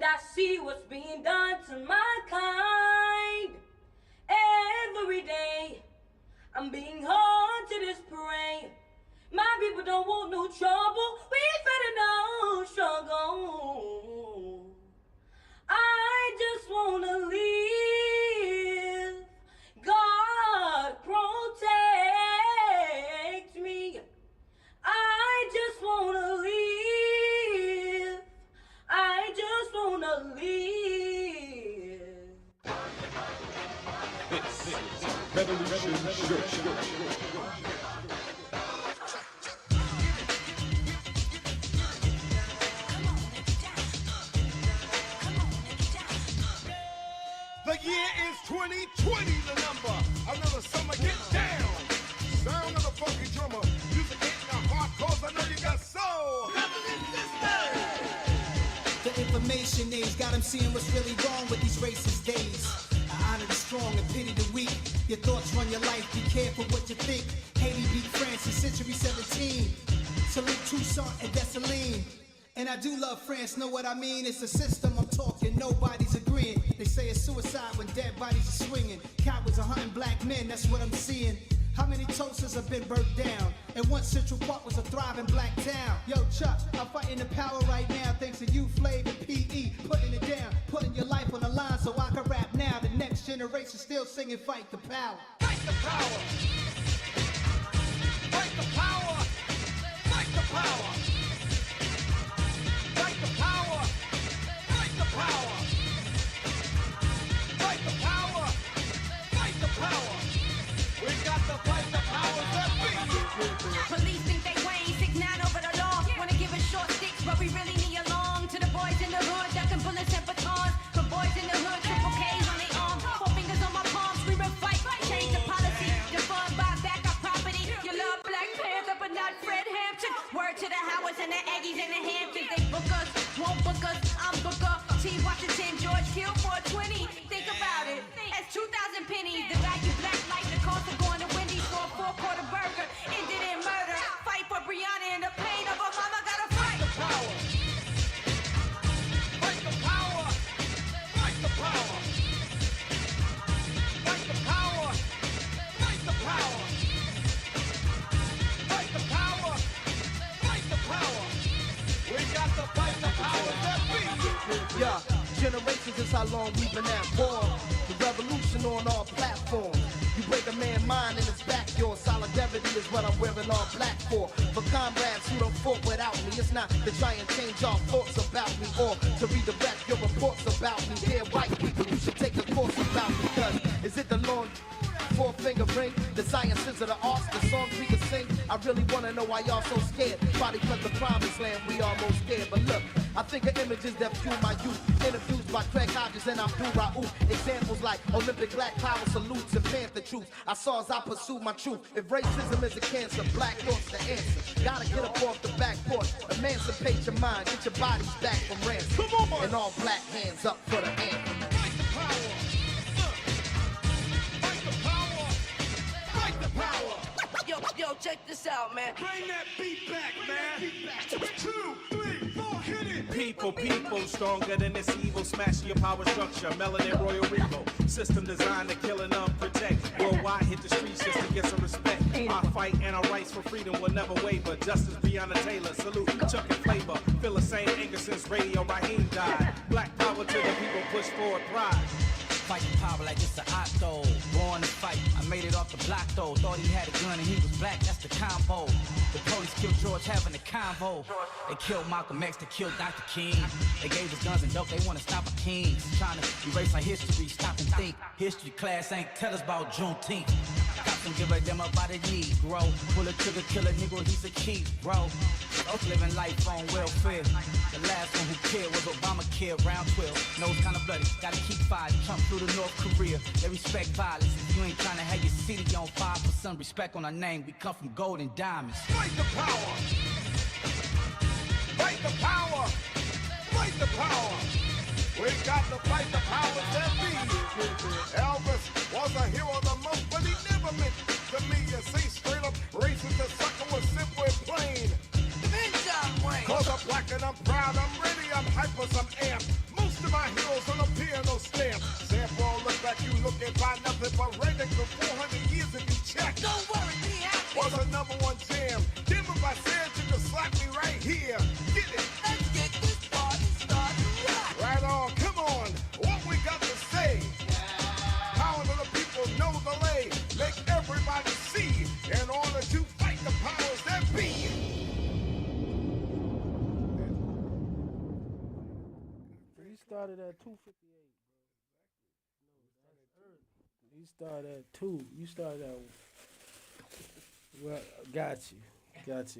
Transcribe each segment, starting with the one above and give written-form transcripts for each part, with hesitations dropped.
I see what's being done to my kind. Every day I'm being hard to this prey. My people don't want no trouble. We better no struggle. I just wanna live. God protect me. I just wanna live. I just wanna live. This is Revolution Show. The year is 2020, the number. Another summer, get down. Sound of the funky drummer. Music ain't your heart, cause I know you got soul. The information age got them seeing what's really wrong with these racist days. I honor the strong and pity the weak. Your thoughts run your life, be careful what you think. Haiti beat France in century 17. Salute Toussaint and Dessalines. And I do love France, know what I mean? It's a system I'm talking, nobody's agreeing. They say it's suicide when dead bodies are swinging. Cowards are hunting black men, that's what I'm seeing. How many toasters have been burnt down? And once Central Park was a thriving black town. Yo, Chuck, I'm fighting the power right now. Thanks to you, Flav and P.E. Putting it down, putting your life on the line so I can rap now. The next generation still singing Fight the Power. Fight the power. Fight the power. Fight the power. Fight the power. Fight the power. Fight the power. Fight the power. We got to fight the powers that be. Police think they Wayne, 6'9" over the law. Wanna give us short sticks, but we really need a long. To the boys in the hood, ducking bullets and batons. For boys in the hood, triple K's on their arms. 4 fingers on my palms, screaming fight. Change the policy, defund, buy back our property. You love Black Panther, but not Fred Hampton. Word to the Howards and the Aggies and the Hamptons. They book us, won't book us, I'm Booker. T. Washington, George Kill 420. Think about it, that's 2,000 pennies. The value black light, the cost of going to Wendy's for a 4-quarter burger. Ended in murder. Fight for Brianna and the pain of a mama. Gotta fight the power. Fight the power. Fight the power. Fight the power. Fight the power. Fight the power. Fight the power. We got to fight the powers that be. Yeah, generations is how long we've been at war. The revolution on all platforms. You break a man's mind and it's back yours. Solidarity is what I'm wearing all black for. For comrades who don't fought without me, it's not to try and change our thoughts about me or to redirect your reports about me. Dear white people, you should take a course about me. Cause is it the long 4-finger ring? The sciences of the arts, the songs we can sing. I really wanna know why y'all so scared. Probably cause the promised land we almost scared. But look, I think of images that fuel my youth. Interviews by Craig Hodges and Abdul Raouf. Examples like Olympic black power salutes and Panther truth. I saw as I pursued my truth. If racism is a cancer, black thought's the answer. Gotta get up off the back porch. Emancipate your mind, get your bodies back from ransom. And all black hands up for the anthem. Fight the power. Fight the power. Fight the power. Yo, check this out, man. Bring that beat back, man. 2, 3, 4, hit it. People, stronger than this evil. Smash your power structure, melanin royal regal. System designed to kill and unprotect. Worldwide hit the streets just to get some respect. Our fight and our rights for freedom will never waver. Justice Breonna Taylor, salute Chuck and Flavor. Feel the same anger since Radio Raheem died. Black power to the people, push forward pride. Fighting power like it's an octo. Born to fight, I made it off the block though. Thought he had a gun and he was black, that's the combo. The police killed George having a convo. They killed Malcolm X, they killed Dr. King. They gave us guns and dope, they wanna stop our kings. Trying to erase our history, stop and think. History class ain't tell us about Juneteenth. Cops don't give a damn about a Negro. Pull a trigger, kill a nigga, he's a key, bro. Living life on welfare. The last one who cared was Obamacare, round 12. Nose kinda bloody, gotta keep fighting. Trump through to North Korea, they respect violence. If you ain't trying to have your city on fire, put some respect on our name. We come from gold and diamonds. Fight the power! Fight the power! Fight the power! We got to fight the powers that be. Elvis was a hero of the month, but he never meant to me. You see, straight up racist, the sucker was simple and plain. Cause I'm black and I'm proud, I'm ready, I'm hyper, I'm amped. Most to my heroes on the piano stamp. Sam Paul, look back, you look and find nothing but Raymond for 400 years if you check. Don't worry, be happy. Was a number one jam. Then if I said you could slap me right here. Get it. Let's get this party started right. Right on, come on. What we got to say? Power to the people, know the lay. Make everybody see in order to fight the powers that be. You started at 2:58, bro. No, that's early. You started at 2. You started at. Well, got you.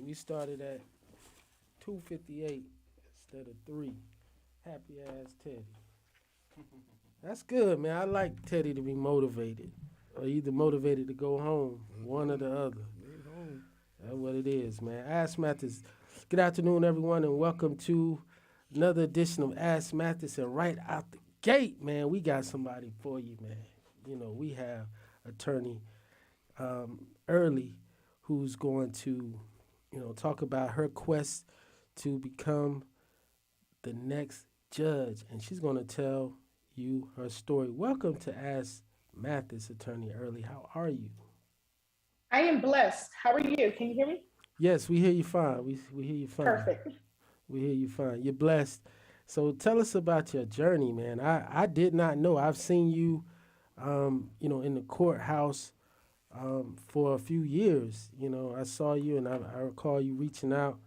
We started at 2:58 instead of 3. Happy ass Teddy. That's good, man. I like Teddy to be motivated, or either motivated to go home, one or the other. That's what it is, man. Ask Mathis. Good afternoon, everyone, and welcome to another edition of Ask Mathis. And right out the gate, man, we got somebody for you, man. You know, we have attorney Early, who's going to, talk about her quest to become the next judge, and she's going to tell you her story. Welcome to Ask Mathis, attorney Early. How are you? I am blessed. How are you? Can you hear me? Yes, we hear you fine. We hear you fine. Perfect. We hear you fine. You're blessed. So tell us about your journey, man. I did not know. I've seen you, in the courthouse for a few years. I saw you, and I recall you reaching out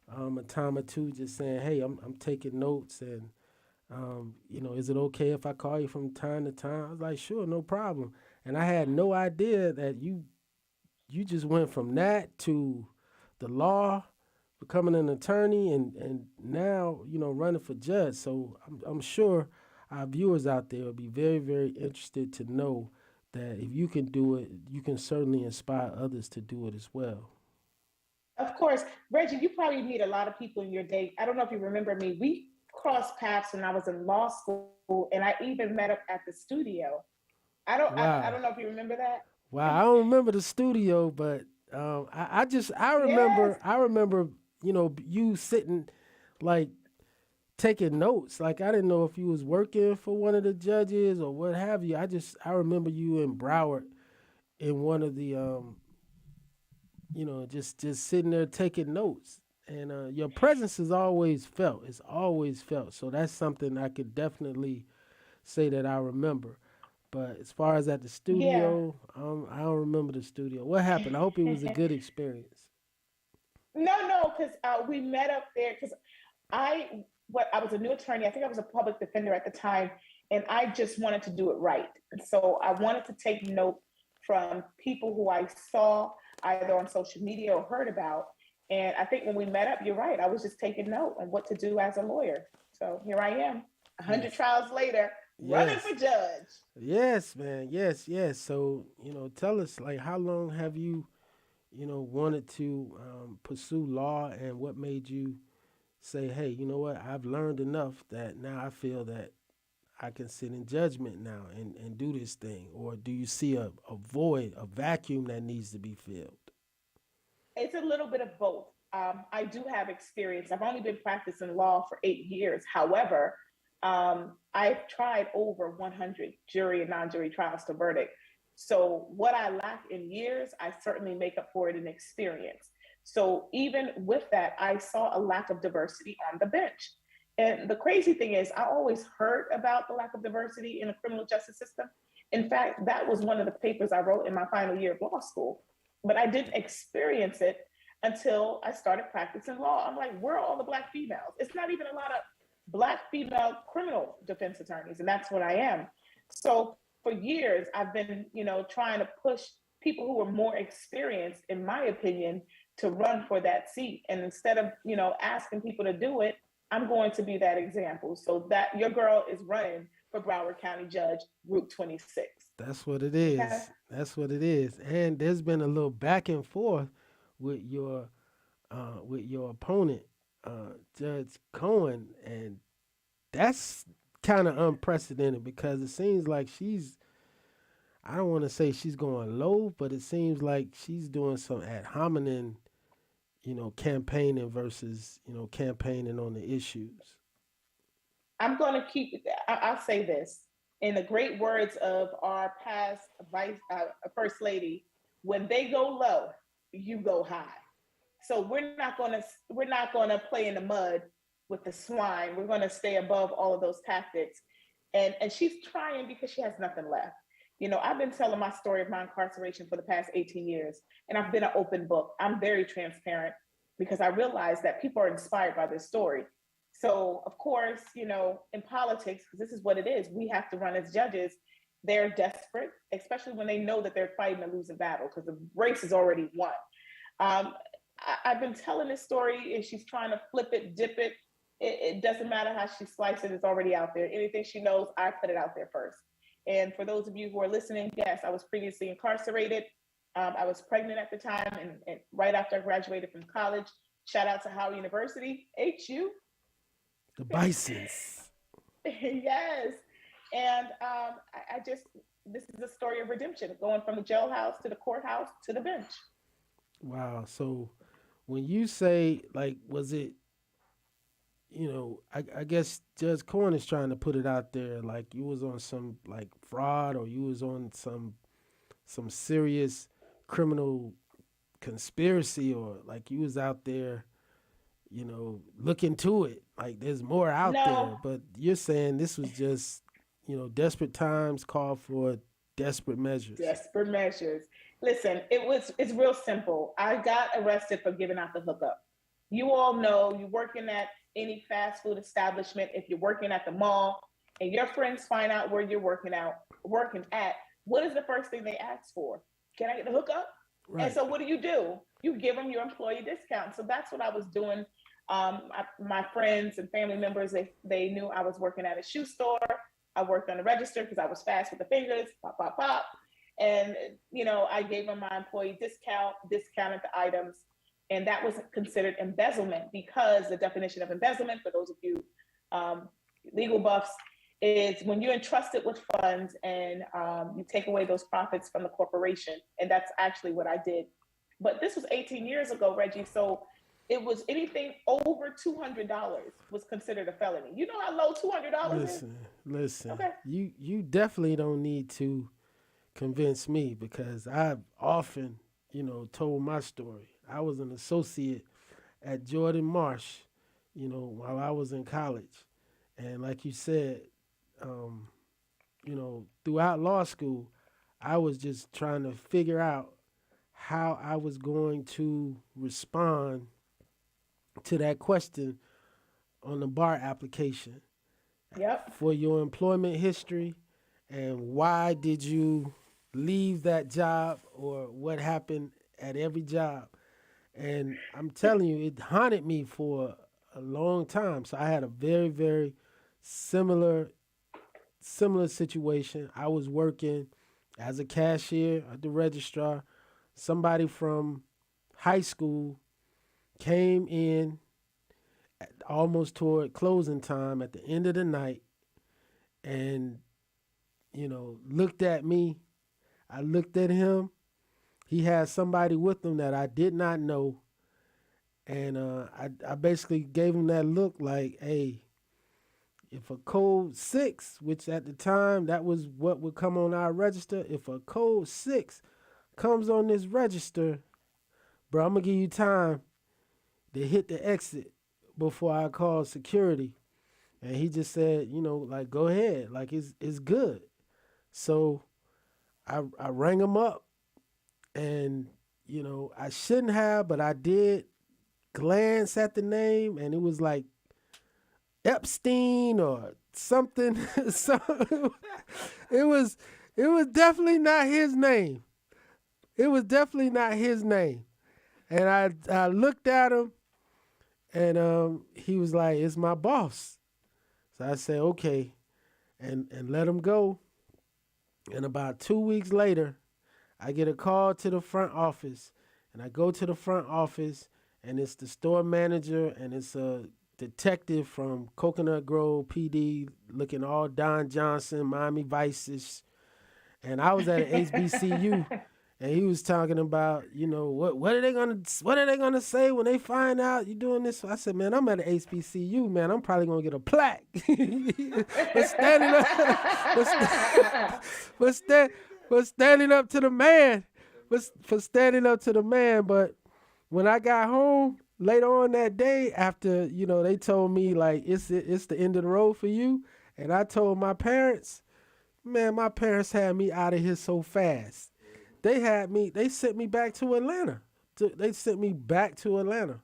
a time or two, just saying, "Hey, I'm taking notes, and is it okay if I call you from time to time?" I was like, "Sure, no problem." And I had no idea that you just went from that to the law, becoming an attorney, and now running for judge. So I'm sure our viewers out there will be very, very interested to know that if you can do it, you can certainly inspire others to do it as well. Of course. Reggie, you probably meet a lot of people in your day. I don't know if you remember me. We crossed paths when I was in law school, and I even met up at the studio. I don't know if you remember that. Wow, I don't remember the studio, but I remember Yes. I remember you sitting like taking notes. Like I didn't know if you was working for one of the judges or what have you. I remember you in Broward in one of the just sitting there taking notes. And your presence is always felt. It's always felt. So that's something I could definitely say that I remember. But as far as at the studio, I don't remember the studio. What happened? I hope it was a good experience. No, because we met up there because I was a new attorney. I think I was a public defender at the time, and I just wanted to do it right. And so I wanted to take note from people who I saw either on social media or heard about. And I think when we met up, you're right. I was just taking note on what to do as a lawyer. So here I am, 100 trials later, running for judge. Yes, man. Yes. So, tell us, like, how long have you, wanted to pursue law, and what made you say, hey, you know what, I've learned enough that now I feel that I can sit in judgment now and do this thing? Or do you see a void, a vacuum that needs to be filled? It's a little bit of both. I do have experience. I've only been practicing law for 8 years. However, I've tried over 100 jury and non-jury trials to verdict. So what I lack in years, I certainly make up for it in experience. So even with that, I saw a lack of diversity on the bench. And the crazy thing is, I always heard about the lack of diversity in the criminal justice system. In fact, that was one of the papers I wrote in my final year of law school. But I didn't experience it until I started practicing law. I'm like, where are all the Black females? It's not even a lot of Black female criminal defense attorneys, and that's what I am. So for years, I've been, trying to push people who are more experienced, in my opinion, to run for that seat. And instead of, asking people to do it, I'm going to be that example. So that your girl is running for Broward County Judge, Route 26. That's what it is. Okay. That's what it is. And there's been a little back and forth with your opponent, Judge Cohen, and that's kind of unprecedented because it seems like I don't want to say she's going low, but it seems like she's doing some ad hominem, campaigning versus, campaigning on the issues. I'm going to keep. I'll say this in the great words of our past vice first lady: when they go low, you go high. So we're not gonna play in the mud with the swine. We're gonna stay above all of those tactics. And she's trying because she has nothing left. I've been telling my story of my incarceration for the past 18 years, and I've been an open book. I'm very transparent because I realize that people are inspired by this story. So, of course, in politics, because this is what it is, we have to run as judges. They're desperate, especially when they know that they're fighting a losing battle because the race is already won. Um, I've been telling this story, and she's trying to flip it, dip it. It doesn't matter how she slices it, it's already out there. Anything she knows, I put it out there first. And for those of you who are listening, yes, I was previously incarcerated. I was pregnant at the time, and right after I graduated from college. Shout out to Howard University, HU. The Bisons. Yes. And this is a story of redemption, going from the jailhouse to the courthouse to the bench. Wow. So when you say, like, was it, I guess Judge Corn is trying to put it out there, like you was on some like fraud, or you was on some serious criminal conspiracy, or like you was out there, look into it. Like there's more out there. But you're saying this was just, desperate times call for desperate measures. Desperate measures. Listen, it's real simple. I got arrested for giving out the hookup. You all know, you're working at any fast food establishment, if you're working at the mall and your friends find out where you're working at, what is the first thing they ask for? Can I get the hookup? Right. And so what do? You give them your employee discount. So that's what I was doing. My friends and family members, they knew I was working at a shoe store. I worked on the register because I was fast with the fingers, pop, pop, pop. And, I gave them my employee discounted the items. And that was considered embezzlement, because the definition of embezzlement, for those of you legal buffs, is when you're entrusted with funds and you take away those profits from the corporation. And that's actually what I did. But this was 18 years ago, Reggie. So it was anything over $200 was considered a felony. You know how low $200 is? Listen. Okay. You definitely don't need to convince me, because I've often, told my story. I was an associate at Jordan Marsh, while I was in college. And like you said, throughout law school, I was just trying to figure out how I was going to respond to that question on the bar application. Yep. For your employment history, and why did you leave that job, or what happened at every job. And I'm telling you, it haunted me for a long time. So I had a very, very similar situation. I was working as a cashier at the registrar. Somebody from high school came in almost toward closing time at the end of the night and, looked at me. I looked at him. He had somebody with him that I did not know. And I basically gave him that look like, hey, if a code 6, which at the time that was what would come on our register, if a code 6 comes on this register, bro, I'm going to give you time to hit the exit before I call security. And he just said, like, go ahead, like it's good. So I rang him up, and, I shouldn't have, but I did glance at the name, and it was like Epstein or something. So it was definitely not his name. It was definitely not his name. And I looked at him, and he was like, it's my boss. So I said, okay, and let him go. And about 2 weeks later, I get a call to the front office, and I go to the front office, and it's the store manager, and it's a detective from Coconut Grove PD, looking all Don Johnson, Miami Vices. And I was at an HBCU, And he was talking about, what are they gonna say when they find out you doing this? I said, man, I'm at an HBCU, man. I'm probably gonna get a plaque for standing up, for standing up to the man, for standing up to the man. But when I got home later on that day, after they told me like it's the end of the road for you, and I told my parents, man, my parents had me out of here so fast. They sent me back to Atlanta. They sent me back to Atlanta.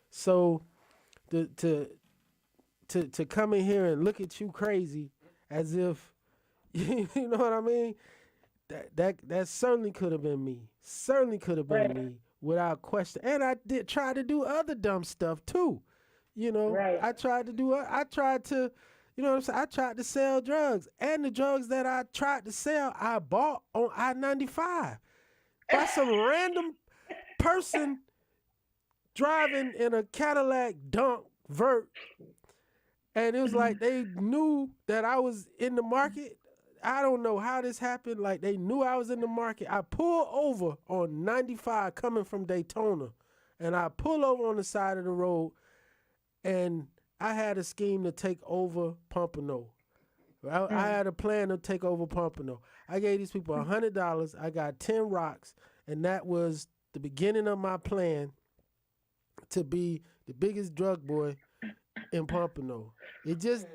So to come in here and look at you crazy as if you know what I mean? That certainly could have been me. Certainly could have been me without question. And I did try to do other dumb stuff too. I tried to you know what I'm saying? I tried to sell drugs. And the drugs that I tried to sell, I bought on I-95 by some random person driving in a Cadillac Dunk Vert. And it was like they knew that I was in the market. I don't know how this happened. Like they knew I was in the market. I pulled over on 95 coming from Daytona. And I pull over on the side of the road and I had a scheme to take over Pompano. I had a plan to take over Pompano. I gave these people $100. I got 10 rocks, and that was the beginning of my plan to be the biggest drug boy in Pompano. It just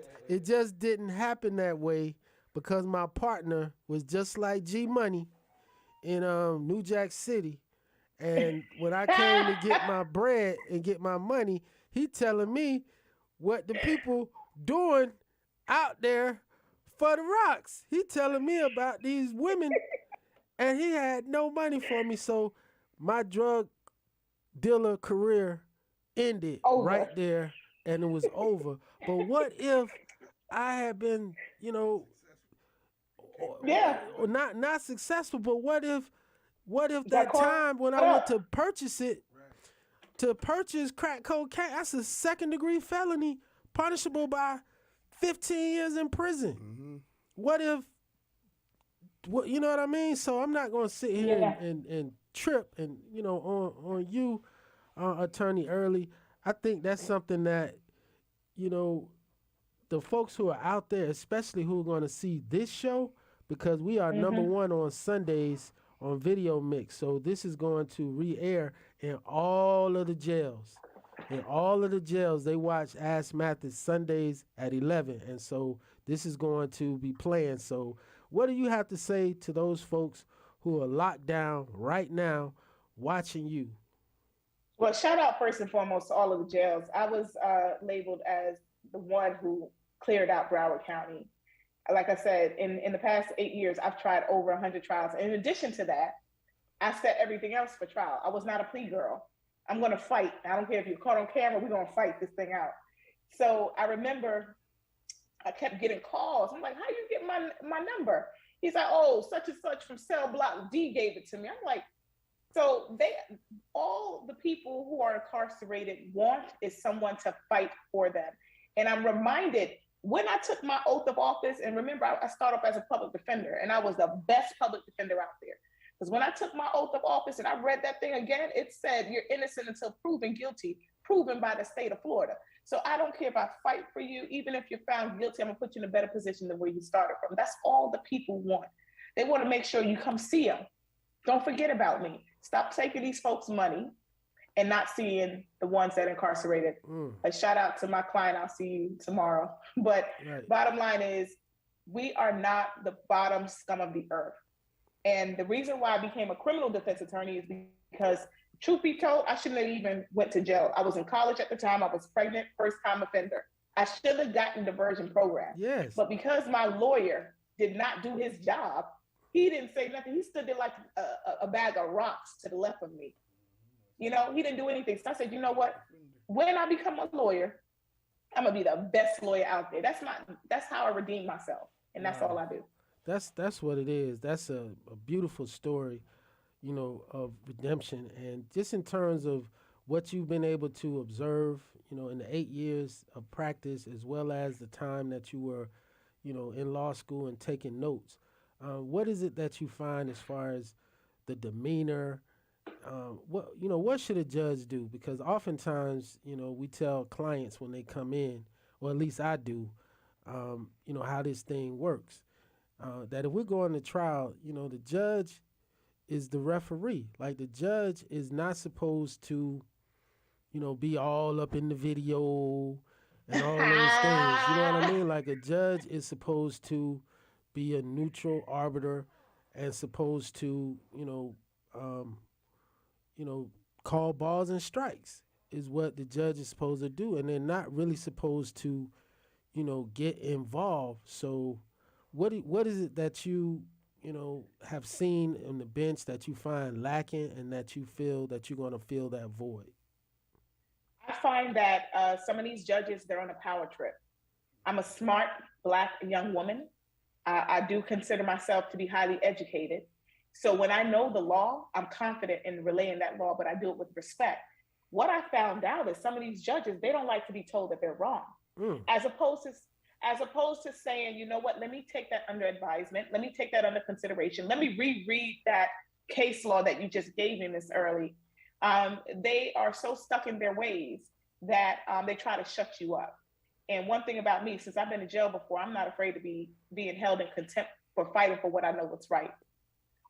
didn't happen that way because my partner was just like G Money in New Jack City. And when I came to get my bread and get my money, he telling me what the people doing out there for the rocks. He telling me about these women, and he had no money for me. So my drug dealer career ended right there, and it was over. But what if I had been, not successful? But what if that time when I went to purchase it? To purchase crack cocaine, that's a second-degree felony, punishable by 15 years in prison. Mm-hmm. What if, you know what I mean? So I'm not going to sit here and trip and, on you, Attorney Early. I think that's something that, the folks who are out there, especially who are going to see this show, because we are number one on Sundays on Video Mix. So this is going to re-air in all of the jails. In all of the jails, they watch Ask Mathis Sundays at 11. And so this is going to be playing. So what do you have to say to those folks who are locked down right now watching you? Well, shout out first and foremost to all of the jails. I was labeled as the one who cleared out Broward County. Like I said, in the past 8 years, I've tried over 100 trials. In addition to that, I set everything else for trial. I was not a plea girl. I'm going to fight. I don't care if you're caught on camera, we're going to fight this thing out. So I remember I kept getting calls. I'm like, how do you get my number? He's like, oh, such and such from cell block D gave it to me. I'm like, so all the people who are incarcerated want is someone to fight for them. And I'm reminded when I took my oath of office, and remember, I started off as a public defender, and I was the best public defender out there. Because when I took my oath of office and I read that thing again, it said you're innocent until proven guilty, proven by the state of Florida. So I don't care if I fight for you, even if you're found guilty, I'm gonna put you in a better position than where you started from. That's all the people want. They want to make sure you come see them. Don't forget about me. Stop taking these folks' money and not seeing the ones that incarcerated. A shout out to my client, I'll see you tomorrow. But bottom line is, we are not the bottom scum of the earth. And the reason why I became a criminal defense attorney is because, truth be told, I shouldn't have even went to jail. I was in college at the time, I was pregnant, first time offender. I should have gotten the diversion program. Yes. But because my lawyer did not do his job, he didn't say nothing. He stood there like a bag of rocks to the left of me. He didn't do anything. So I said, you know what? When I become a lawyer, I'm gonna be the best lawyer out there. That's how I redeem myself. And that's all I do. That's what it is. That's a beautiful story, of redemption. And just in terms of what you've been able to observe, in the 8 years of practice, as well as the time that you were, in law school and taking notes, what is it that you find as far as the demeanor. What should a judge do? Because oftentimes, we tell clients when they come in, or at least I do, how this thing works. That if we're going to trial, the judge is the referee. Like the judge is not supposed to, be all up in the video and all those things. You know what I mean? Like a judge is supposed to be a neutral arbiter and supposed to, call balls and strikes is what the judge is supposed to do. And they're not really supposed to, get involved. So what is it that you have seen on the bench that you find lacking and that you feel that you're going to fill that void? I find that some of these judges, they're on a power trip. I'm a smart Black young woman. I do consider myself to be highly educated. So when I know the law, I'm confident in relaying that law, but I do it with respect. What I found out is some of these judges, they don't like to be told that they're wrong. As opposed to saying, you know what, let me take that under advisement. Let me take that under consideration. Let me reread that case law that you just gave me, Miss Early. They are so stuck in their ways that they try to shut you up. And one thing about me, since I've been in jail before, I'm not afraid to be being held in contempt for fighting for what I know what's right.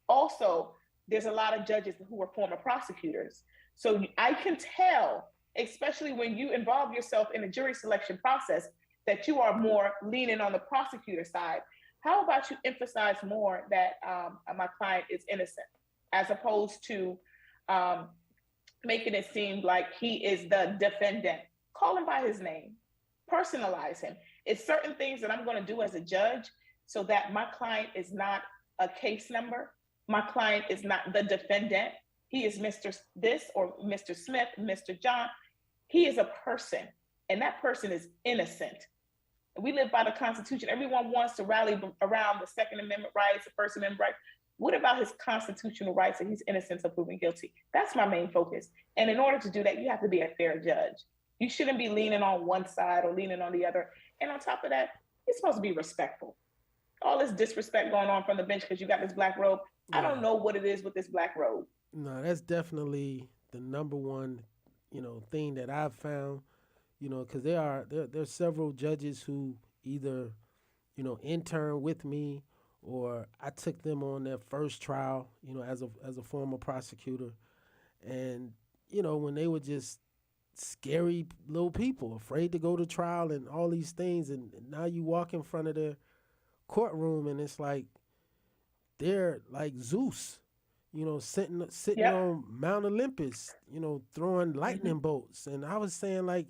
Also, there's a lot of judges who are former prosecutors. So I can tell, especially when you involve yourself in a jury selection process, that you are more leaning on the prosecutor side. How about you emphasize more that my client is innocent, as opposed to making it seem like he is the defendant? Call him by his name, personalize him. It's certain things that I'm going to do as a judge so that my client is not a case number. My client is not the defendant. He is Mr. This or Mr. Smith, Mr. John. He is a person, and that person is innocent. We live by the Constitution. Everyone wants to rally around the Second Amendment rights, the First Amendment rights. What about his constitutional rights and he's innocent of proven guilty? That's my main focus. And in order to do that, you have to be a fair judge. You shouldn't be leaning on one side or leaning on the other. And on top of that, you're supposed to be respectful. All this disrespect going on from the bench because you got this black robe. I don't know what it is with this black robe. No, that's definitely the number one, thing that I've found, because there's several judges who either, intern with me or I took them on their first trial, as a former prosecutor. And, when they were just scary little people, afraid to go to trial and all these things. And now you walk in front of their courtroom and it's like they're like Zeus, sitting on Mount Olympus, throwing lightning bolts. And I was saying, like,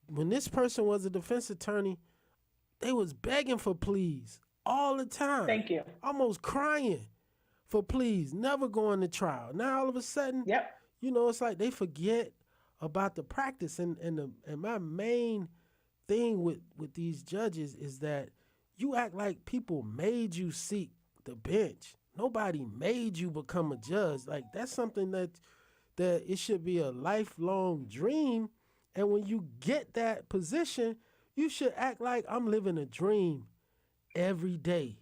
when this person was a defense attorney, they was begging for pleas all the time. Thank you. Almost crying for pleas, never going to trial. Now all of a sudden, it's like they forget about the practice. And my main thing with these judges is that you act like people made you seek the bench. Nobody made you become a judge. Like, that's something that it should be a lifelong dream. And when you get that position, you should act like I'm living a dream every day.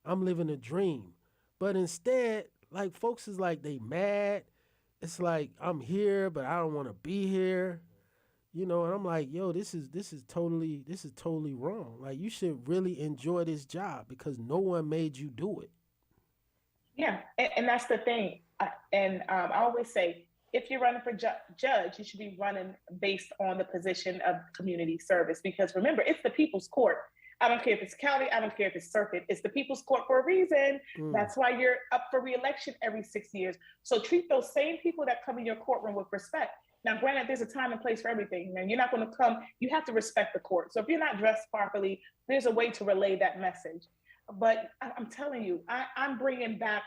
I'm living a dream. But instead, like, folks is like, they mad. It's like, I'm here, but I don't want to be here. And I'm like, yo, this is totally wrong. Like, you should really enjoy this job because no one made you do it. Yeah, and that's the thing. I always say, if you're running for judge, you should be running based on the position of community service. Because remember, it's the people's court. I don't care if it's county, I don't care if it's circuit. It's the people's court for a reason. That's why you're up for re-election every 6 years. So treat those same people that come in your courtroom with respect. Now, granted, there's a time and place for everything. And you're not going to come, you have to respect the court. So if you're not dressed properly, there's a way to relay that message. But I'm telling you, I'm bringing back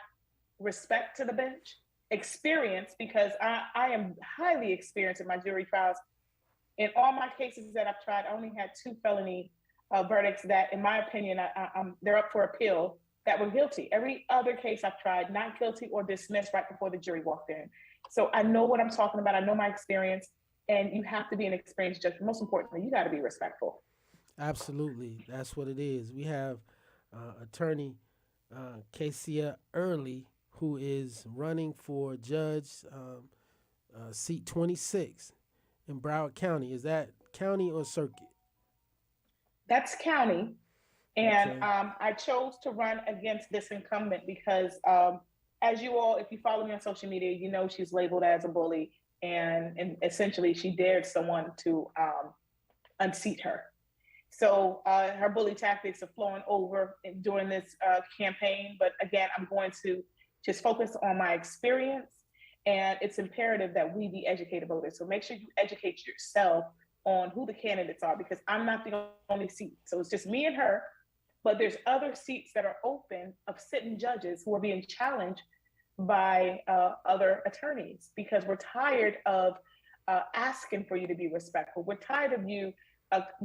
respect to the bench, experience, because I am highly experienced in my jury trials. In all my cases that I've tried, I only had 2 felony verdicts that, in my opinion, they're up for appeal, that were guilty. Every other case I've tried, not guilty or dismissed right before the jury walked in. So I know what I'm talking about. I know my experience, and you have to be an experienced judge. Most importantly, you got to be respectful. Absolutely. That's what it is. We have attorney Kesia Early who is running for judge, seat 26 in Broward County. Is that county or circuit? That's county. And Okay. I chose to run against this incumbent because, as you all, if you follow me on social media, you know she's labeled as a bully, and essentially she dared someone to unseat her. So her bully tactics are flowing over during this campaign. But again, I'm going to just focus on my experience. And it's imperative that we be educated voters. So make sure you educate yourself on who the candidates are, because I'm not the only seat. So it's just me and her, but there's other seats that are open of sitting judges who are being challenged by other attorneys, because we're tired of asking for you to be respectful. We're tired of you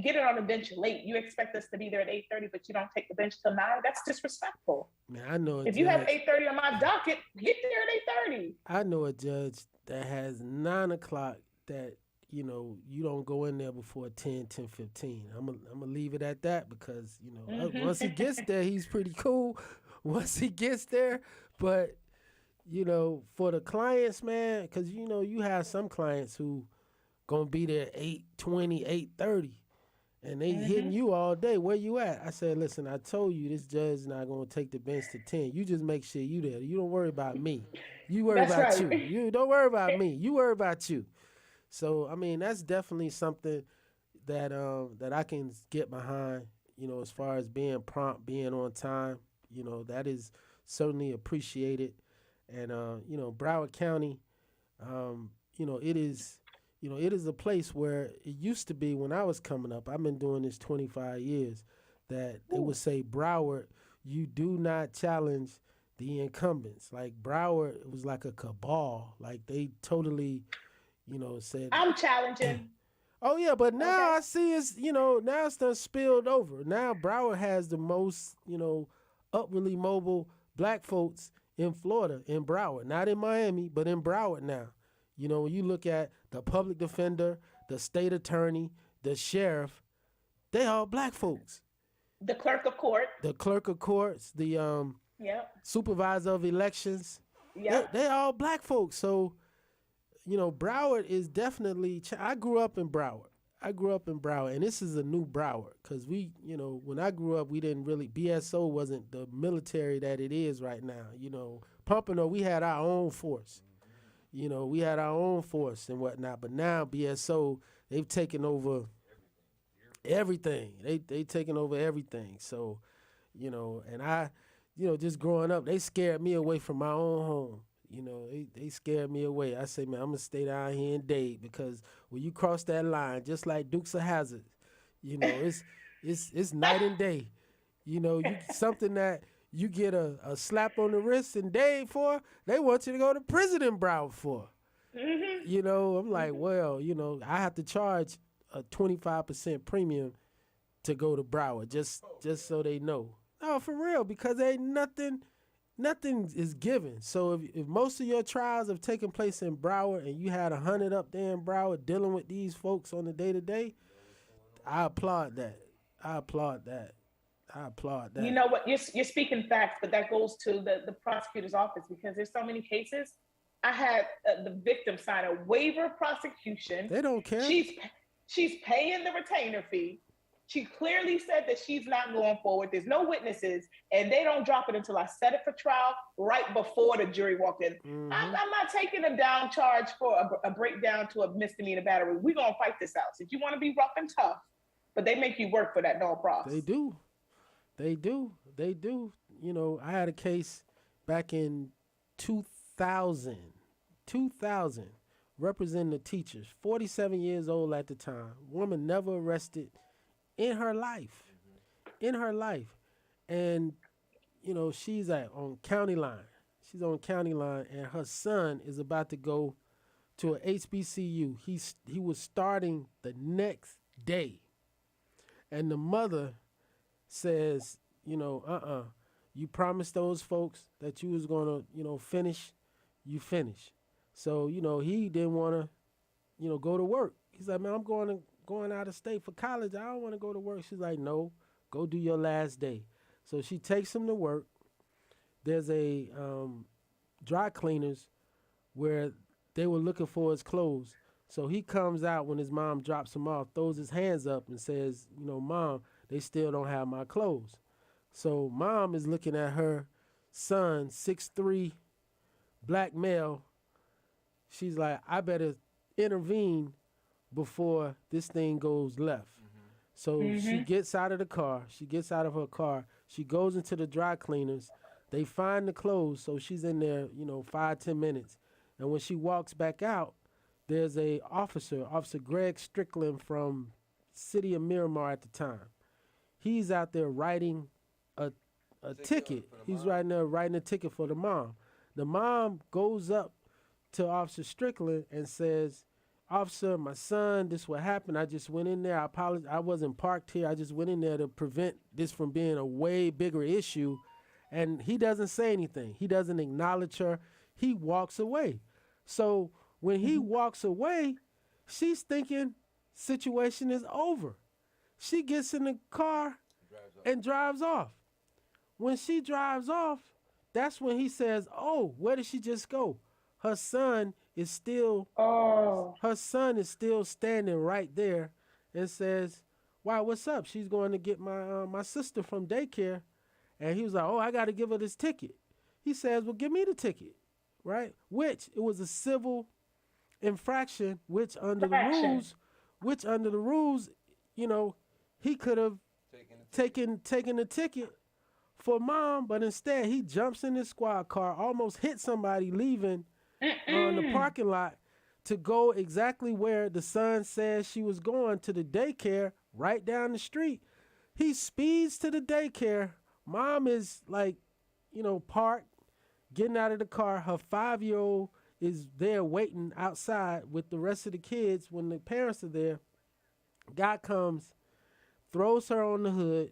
getting on the bench late. You expect us to be there at 8:30, but you don't take the bench till 9. That's disrespectful. Man, I know. If you have 8:30 on my docket, get there at 8:30. I know a judge that has 9 o'clock that, you know, you don't go in there before 10:15. I'm gonna leave it at that, because, you know, once he gets there, he's pretty cool. Once he gets there, but, you know, for the clients, man, because, you know, you have some clients who gonna be there 8:20, 8:30, and they hitting you all day. Where you at? I said, listen, I told you this judge is not gonna take the bench to 10. You just make sure you there. You don't worry about me. You worry That's about right. you. You don't worry about me. You worry about you. So I mean, that's definitely something that that I can get behind. You know, as far as being prompt, being on time. You know, that is certainly appreciated. And you know, Broward County, you know, it is. You know, it is a place where it used to be when I was coming up. I've been doing this 25 years. That they would say, Broward, you do not challenge the incumbents. Like Broward, it was like a cabal. Like they totally, you know, said, I'm challenging. oh yeah, but now Okay. I see it's, you know, now it's done spilled over. Now Broward has the most, you know, upwardly mobile black folks in Florida, in Broward. Not in Miami, but in Broward now. You know, when you look at the public defender, the state attorney, the sheriff, they all black folks. The clerk of court. The clerk of courts, the Yep. supervisor of elections, Yep. they all black folks. So, you know, Broward is definitely, I grew up in Broward. And this is a new Broward, because we, you know, when I grew up, we didn't really, BSO wasn't the military that it is right now. You know, Pompano, we had our own force. You know, we had our own force and whatnot, but now BSO, they've taken over everything. They taken over everything. So, you know, and I, you know, just growing up, they scared me away from my own home. You know, they scared me away. I say, man, I'm gonna stay down here in Dade, because when you cross that line, just like Dukes of Hazzard, you know, it's night and day. You know, something that you get a slap on the wrist in Dade for, they want you to go to prison in Broward for. You know, I'm like, well, you know, I have to charge a 25% premium to go to Broward, just so they know. No, for real, because ain't nothing is given. So if most of your trials have taken place in Broward and you had 100 up there in Broward dealing with these folks on the day-to-day, I applaud that. You know what? You're speaking facts, but that goes to the prosecutor's office, because there's so many cases. I had the victim sign a waiver of prosecution. They don't care. She's paying the retainer fee. She clearly said that she's not going forward. There's no witnesses, and they don't drop it until I set it for trial right before the jury walked in. I'm not taking a down charge for a breakdown to a misdemeanor battery. We're going to fight this out. So if you want to be rough and tough, but they make you work for that no props. They do. You know, I had a case back in 2000, representing the teachers, 47 years old at the time. Woman never arrested in her life. And, you know, she's on county line. She's on county line, and her son is about to go to a HBCU. He was starting the next day. And the mother says, you know, you promised those folks that you was gonna, you know, finish, you finish. So, you know, he didn't want to, you know, go to work. He's like, man, I'm going out of state for college. I don't want to go to work. She's like, no, go do your last day. So she takes him to work. There's a dry cleaners where they were looking for his clothes. So he comes out when his mom drops him off, throws his hands up and says, Mom, they still don't have my clothes. So mom is looking at her son, 6'3", black male. She's like, I better intervene before this thing goes left. So she gets out of the car. She gets out of her car. She goes into the dry cleaners. They find the clothes. So she's in there, 5-10 minutes. And when she walks back out, there's a Officer Greg Strickland from City of Miramar at the time. He's out there writing a ticket. He's writing a ticket for the mom. The mom goes up to Officer Strickland and says, Officer, my son, this what happened. I just went in there. I apologize. I wasn't parked here. I just went in there to prevent this from being a way bigger issue. And he doesn't say anything. He doesn't acknowledge her. He walks away. So when he walks away, she's thinking situation is over. She gets in the car and drives off. When she drives off, that's when he says, oh, where did she just go? Her son is still standing right there and says, wow, what's up? She's going to get my sister from daycare. And he was like, oh, I got to give her this ticket. He says, well, give me the ticket, right? Which it was a civil infraction, which under the rules, he could have taken the ticket for mom, but instead he jumps in his squad car, almost hit somebody leaving on the parking lot to go exactly where the son says she was going, to the daycare right down the street. He speeds to the daycare. Mom is parked, getting out of the car. Her 5-year-old is there waiting outside with the rest of the kids when the parents are there. Guy comes, throws her on the hood.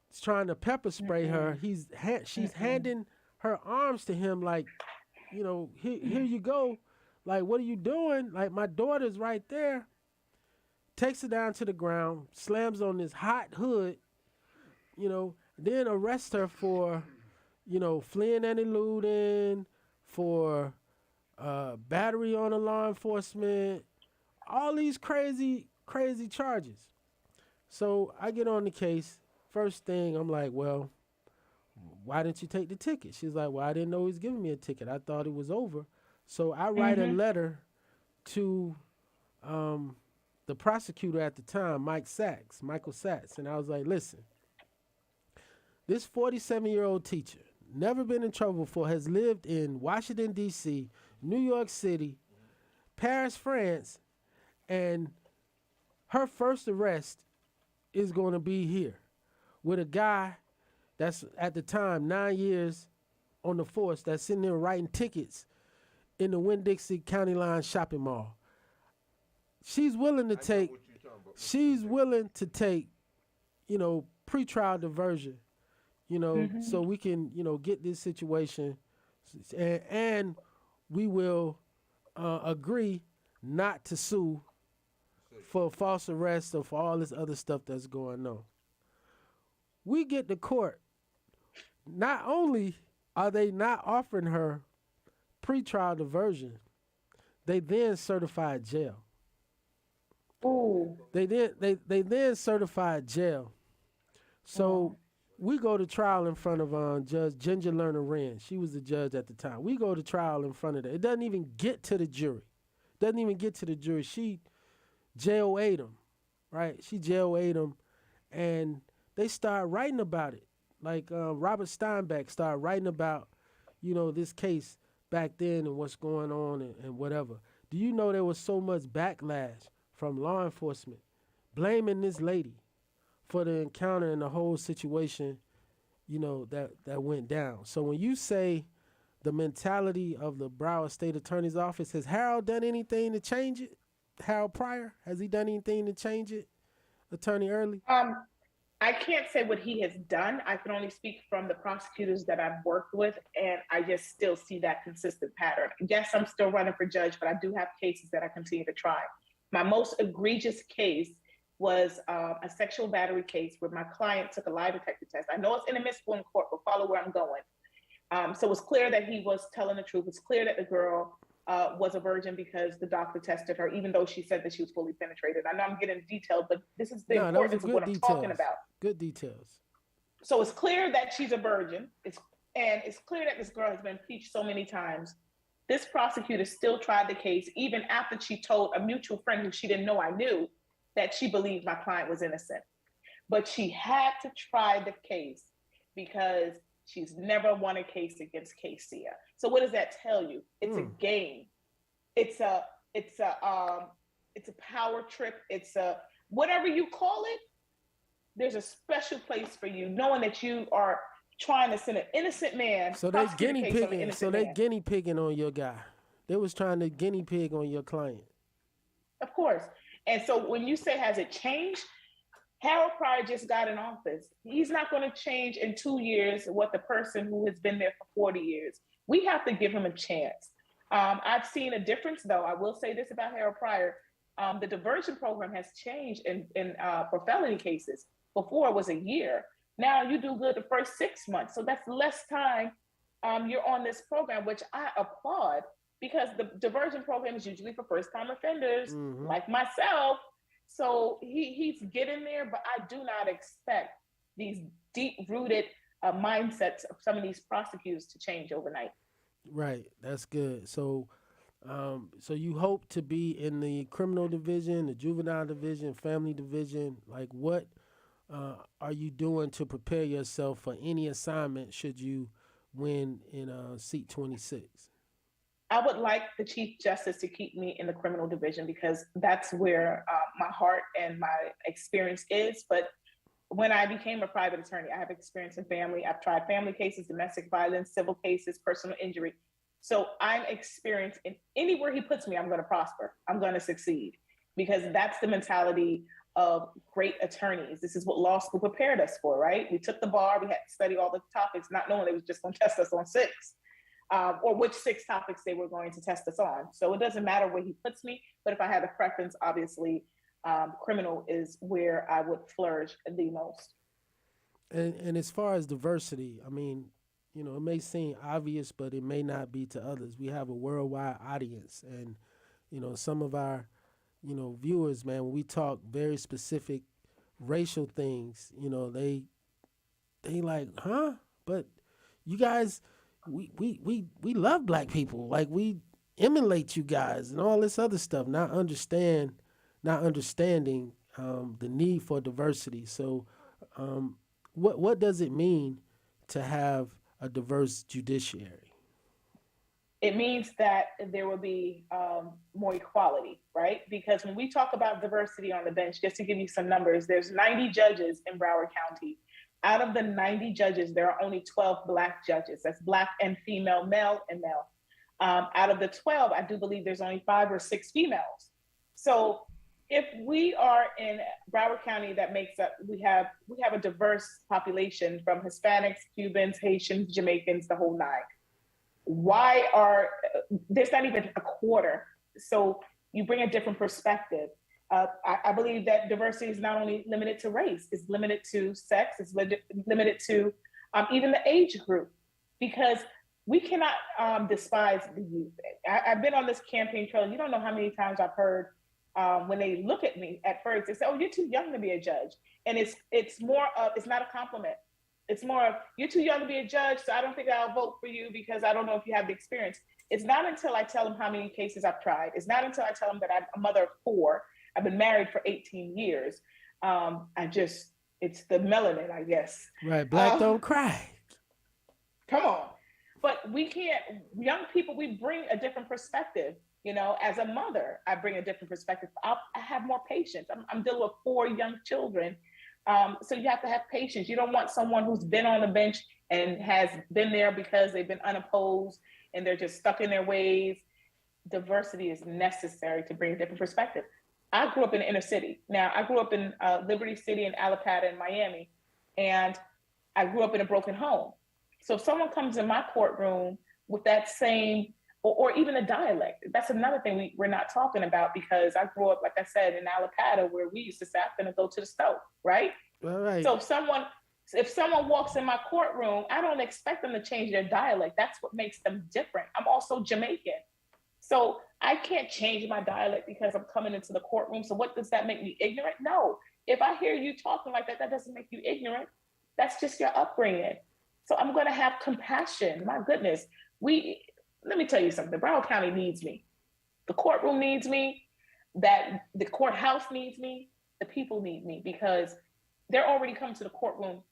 He's trying to pepper spray her. She's handing her arms to him like, here you go. Like, what are you doing? Like, my daughter's right there. Takes her down to the ground, slams on this hot hood, then arrests her for, fleeing and eluding, for battery on a law enforcement, all these crazy charges. So I get on the case. First thing, I'm like, well, why didn't you take the ticket? She's like, well, I didn't know he was giving me a ticket. I thought it was over. So I write a letter to the prosecutor at the time, Michael Sachs. And I was like, listen, this 47-year-old teacher, never been in trouble before, has lived in Washington, D.C., New York City, Paris, France, and her first arrest is going to be here with a guy that's at the time 9 years on the force that's sitting there writing tickets in the Winn-Dixie County Line shopping mall. She's willing to take, pretrial diversion, so we can, get this situation, and we will agree not to sue for false arrest or for all this other stuff that's going on. We get to court. Not only are they not offering her pretrial diversion, they then certified jail. Ooh. They then certified jail. So we go to trial in front of Judge Ginger Lerner Wren. She was the judge at the time. We go to trial in front of her. It doesn't even get to the jury. She jail ate him, right? She jail ate him, and they start writing about it. Like Robert Steinbeck started writing about, this case back then and what's going on and whatever. Do you know there was so much backlash from law enforcement blaming this lady for the encounter and the whole situation, that went down? So when you say the mentality of the Broward State Attorney's Office, has Harold done anything to change it? Harold Pryor, has he done anything to change it? Attorney Early? I can't say what he has done. I can only speak from the prosecutors that I've worked with, and I just still see that consistent pattern. Yes, I'm still running for judge, but I do have cases that I continue to try. My most egregious case was a sexual battery case where my client took a lie detector test. I know it's inadmissible in court, but follow where I'm going. So it's clear that he was telling the truth. It's clear that the girl was a virgin because the doctor tested her, even though she said that she was fully penetrated. I know I'm getting detailed, but this is the importance of what I'm talking about. Good details. So it's clear that she's a virgin. It's clear that this girl has been impeached so many times. This prosecutor still tried the case, even after she told a mutual friend who she didn't know I knew that she believed my client was innocent. But she had to try the case because she's never won a case against Casey. So what does that tell you? It's a game. It's a power trip. It's a whatever you call it. There's a special place for you, knowing that you are trying to send an innocent man. So they guinea pigging. So they guinea pigging on your guy. They was trying to guinea pig on your client. Of course. And so when you say, has it changed? Harold Pryor just got in office. He's not going to change in 2 years what the person who has been there for 40 years. We have to give him a chance. I've seen a difference, though. I will say this about Harold Pryor. The diversion program has changed for felony cases. Before it was a year. Now you do good the first 6 months. So that's less time you're on this program, which I applaud, because the diversion program is usually for first-time offenders like myself. So he's getting there, but I do not expect these deep-rooted mindsets of some of these prosecutors to change overnight. Right, that's good. So you hope to be in the criminal division, the juvenile division, family division. Like, what are you doing to prepare yourself for any assignment should you win in seat 26? I would like the Chief Justice to keep me in the criminal division because that's where my heart and my experience is. But when I became a private attorney, I have experience in family. I've tried family cases, domestic violence, civil cases, personal injury. So I'm experienced in anywhere he puts me, I'm going to prosper. I'm going to succeed because that's the mentality of great attorneys. This is what law school prepared us for, right? We took the bar, we had to study all the topics, not knowing they was just going to test us on 6, or which 6 topics they were going to test us on. So it doesn't matter where he puts me, but if I had a preference, obviously, criminal is where I would flourish the most. And as far as diversity, I mean, you know, it may seem obvious, but it may not be to others. We have a worldwide audience, and, you know, some of our viewers, man, when we talk very specific racial things, you know, they like, huh? But you guys, we love black people. Like, we emulate you guys and all this other stuff, not understanding the need for diversity. So what does it mean to have a diverse judiciary? It means that there will be more equality, right? Because when we talk about diversity on the bench, just to give you some numbers, there's 90 judges in Broward County. Out of the 90 judges, there are only 12 Black judges. That's Black and female, male and male. Out of the 12, I do believe there's only 5 or 6 females. So if we are in Broward County, that makes up, we have a diverse population from Hispanics, Cubans, Haitians, Jamaicans, the whole 9. Why there's not even a quarter? So you bring a different perspective. I believe that diversity is not only limited to race, it's limited to sex, it's limited to even the age group, because we cannot despise the youth. I've been on this campaign trail. You don't know how many times I've heard when they look at me at first, they say, "Oh, you're too young to be a judge," and it's more of, it's not a compliment. It's more of, you're too young to be a judge, so I don't think I'll vote for you because I don't know if you have the experience. It's not until I tell them how many cases I've tried. It's not until I tell them that I'm a mother of 4. I've been married for 18 years. It's the melanin, I guess. Right, Black don't cry. Come on. But we can't, young people, we bring a different perspective. You know, as a mother, I bring a different perspective. I have more patience. I'm dealing with 4 young children. So you have to have patience. You don't want someone who's been on the bench and has been there because they've been unopposed and they're just stuck in their ways. Diversity is necessary to bring a different perspective. I grew up in the inner city. Now, I grew up in Liberty City and Alapata and Miami, and I grew up in a broken home. So if someone comes in my courtroom with that same, or even a dialect, that's another thing we're not talking about, because I grew up, like I said, in Alapata, where we used to say, I'm gonna go to the stove, right? All right. So if someone So if someone walks in my courtroom, I don't expect them to change their dialect. That's what makes them different. I'm also Jamaican. So I can't change my dialect because I'm coming into the courtroom. So what does that make me ignorant? No. If I hear you talking like that, that doesn't make you ignorant. That's just your upbringing. So I'm going to have compassion. My goodness. Let me tell you something. Broward County needs me. The courtroom needs me. That the courthouse needs me. The people need me because they're already coming to the courtroom.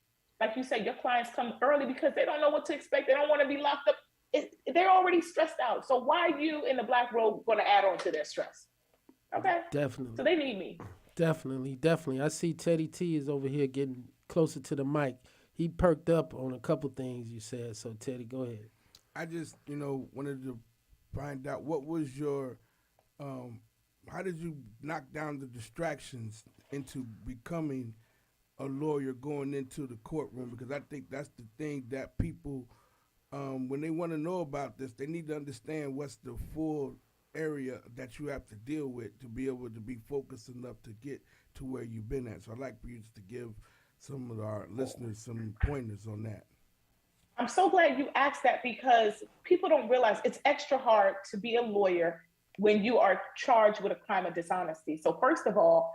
Like you said, your clients come early because they don't know what to expect. They don't want to be locked up. They're already stressed out. So why are you in the black robe going to add on to their stress? Okay. Definitely. So they need me. Definitely. I see Teddy T is over here getting closer to the mic. He perked up on a couple things you said. So Teddy, go ahead. I just, wanted to find out what was your, how did you knock down the distractions into becoming a lawyer going into the courtroom? Because I think that's the thing that people, when they want to know about this, they need to understand what's the full area that you have to deal with to be able to be focused enough to get to where you've been at. So I'd like for you to give some of our listeners some pointers on that. I'm so glad you asked that because people don't realize it's extra hard to be a lawyer when you are charged with a crime of dishonesty. So first of all,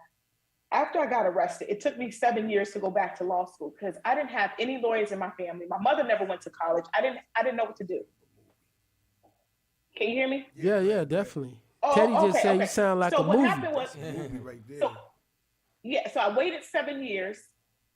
after I got arrested, it took me 7 years to go back to law school because I didn't have any lawyers in my family. My mother never went to college. I didn't know what to do. Can you hear me? Yeah, definitely. Oh, Teddy just okay, said okay. you sound like so a what movie. Happened was, Movie right there. So I waited 7 years,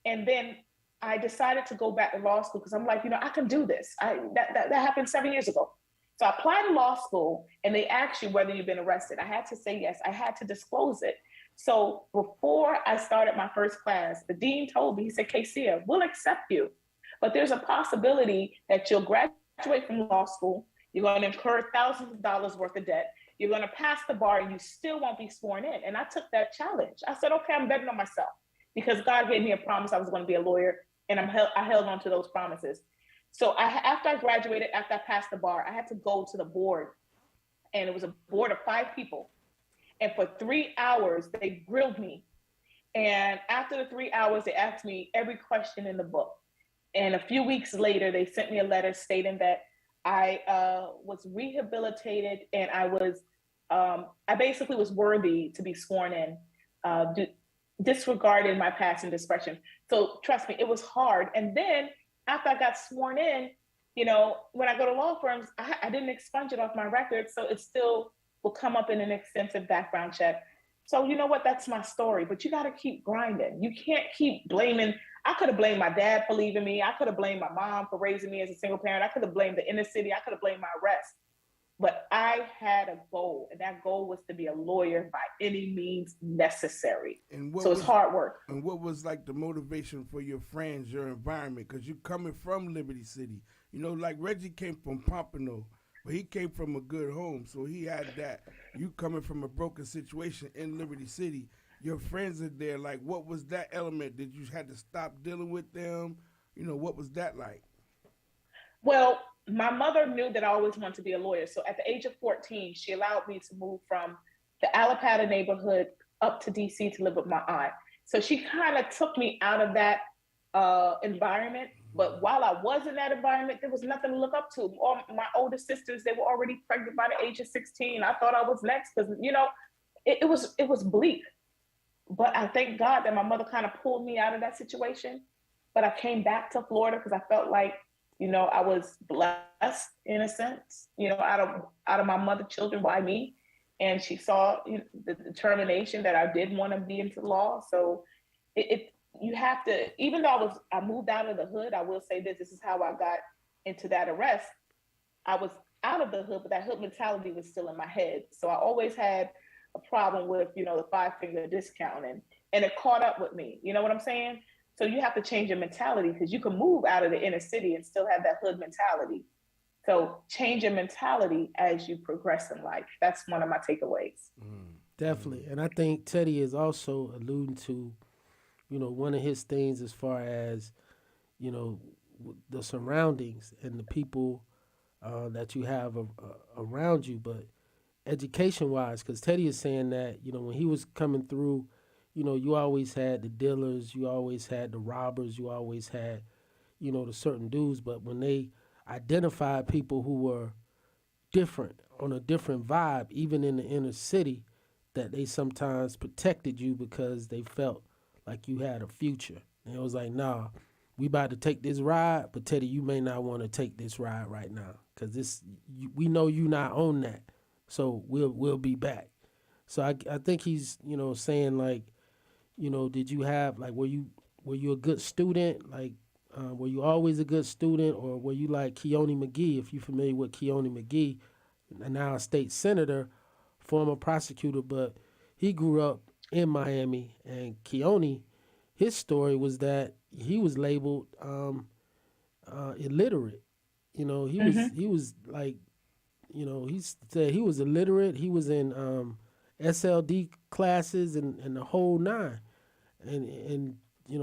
and then I decided to go back to law school because I'm like, I can do this. That happened 7 years ago. So I applied to law school, and they asked you whether you've been arrested. I had to say yes. I had to disclose it. So before I started my first class, the dean told me, he said, Casey, we'll accept you, but there's a possibility that you'll graduate from law school. You're going to incur thousands of dollars worth of debt. You're going to pass the bar and you still won't be sworn in. And I took that challenge. I said, okay, I'm betting on myself because God gave me a promise I was going to be a lawyer, and I held on to those promises. So after I graduated, after I passed the bar, I had to go to the board, and it was a board of 5 people. And for 3 hours, they grilled me. And after the 3 hours, they asked me every question in the book. And a few weeks later, they sent me a letter stating that I was rehabilitated and I basically was worthy to be sworn in, disregarding my past indiscretion. So trust me, it was hard. And then after I got sworn in, when I go to law firms, I didn't expunge it off my record. So it still will come up in an extensive background check. So you know what? That's my story. But you got to keep grinding. You can't keep blaming. I could have blamed my dad for leaving me. I could have blamed my mom for raising me as a single parent. I could have blamed the inner city. I could have blamed my arrest. But I had a goal, and that goal was to be a lawyer by any means necessary. So it's hard work. And what was like the motivation for your friends, your environment? Because you're coming from Liberty City. Like Reggie came from Pompano, but he came from a good home. So he had that. You coming from a broken situation in Liberty City. Your friends are there. Like, what was that element? Did you had to stop dealing with them? What was that like? Well, my mother knew that I always wanted to be a lawyer. So at the age of 14, she allowed me to move from the Allapattah neighborhood up to DC to live with my aunt. So she kind of took me out of that environment. But while I was in that environment, there was nothing to look up to. All my older sisters, they were already pregnant by the age of 16. I thought I was next because, it was bleak. But I thank God that my mother kind of pulled me out of that situation. But I came back to Florida because I felt like, I was blessed in a sense, out of my mother children, why me? And she saw the determination that I did want to be into law. So you have to, even though I moved out of the hood, I will say this is how I got into that arrest. I was out of the hood, but that hood mentality was still in my head. So I always had a problem with, the 5-finger discount and it caught up with me. You know what I'm saying? So you have to change your mentality because you can move out of the inner city and still have that hood mentality. So change your mentality as you progress in life. That's one of my takeaways. Definitely. And I think Teddy is also alluding to, one of his things as far as, the surroundings and the people that you have around you. But education-wise, because Teddy is saying that, when he was coming through, you always had the dealers, you always had the robbers, you always had, the certain dudes. But when they identified people who were different, on a different vibe, even in the inner city, that they sometimes protected you because they felt like you had a future. And it was like, nah, we about to take this ride, but Teddy, you may not want to take this ride right now because we know you not on that, so we'll be back. So I think he's saying like, did you have like were you a good student, like were you always a good student, or were you like Keone McGee, if you're familiar with Keone McGee, now a state senator, former prosecutor, but he grew up in Miami. And Keone, his story was that he was labeled illiterate. He was like, he said he was illiterate. He was in SLD classes and the whole nine. And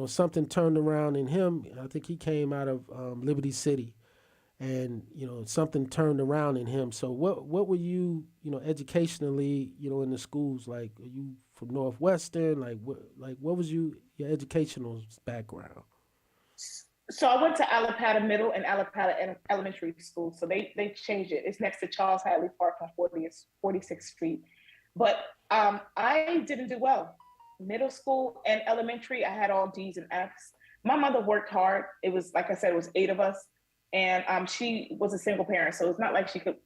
something turned around in him. I think he came out of Liberty City, and something turned around in him. So what were you educationally in the schools, like? Are you from Northwestern? Like what was your educational background? So I went to Alapata Middle and Alapata Elementary School. So they changed it. It's next to Charles Hadley Park on 46th Street. But I didn't do well. Middle school and elementary, I had all D's and F's. My mother worked hard. It was, like I said, it was 8 of us. And she was a single parent. So it's not like she could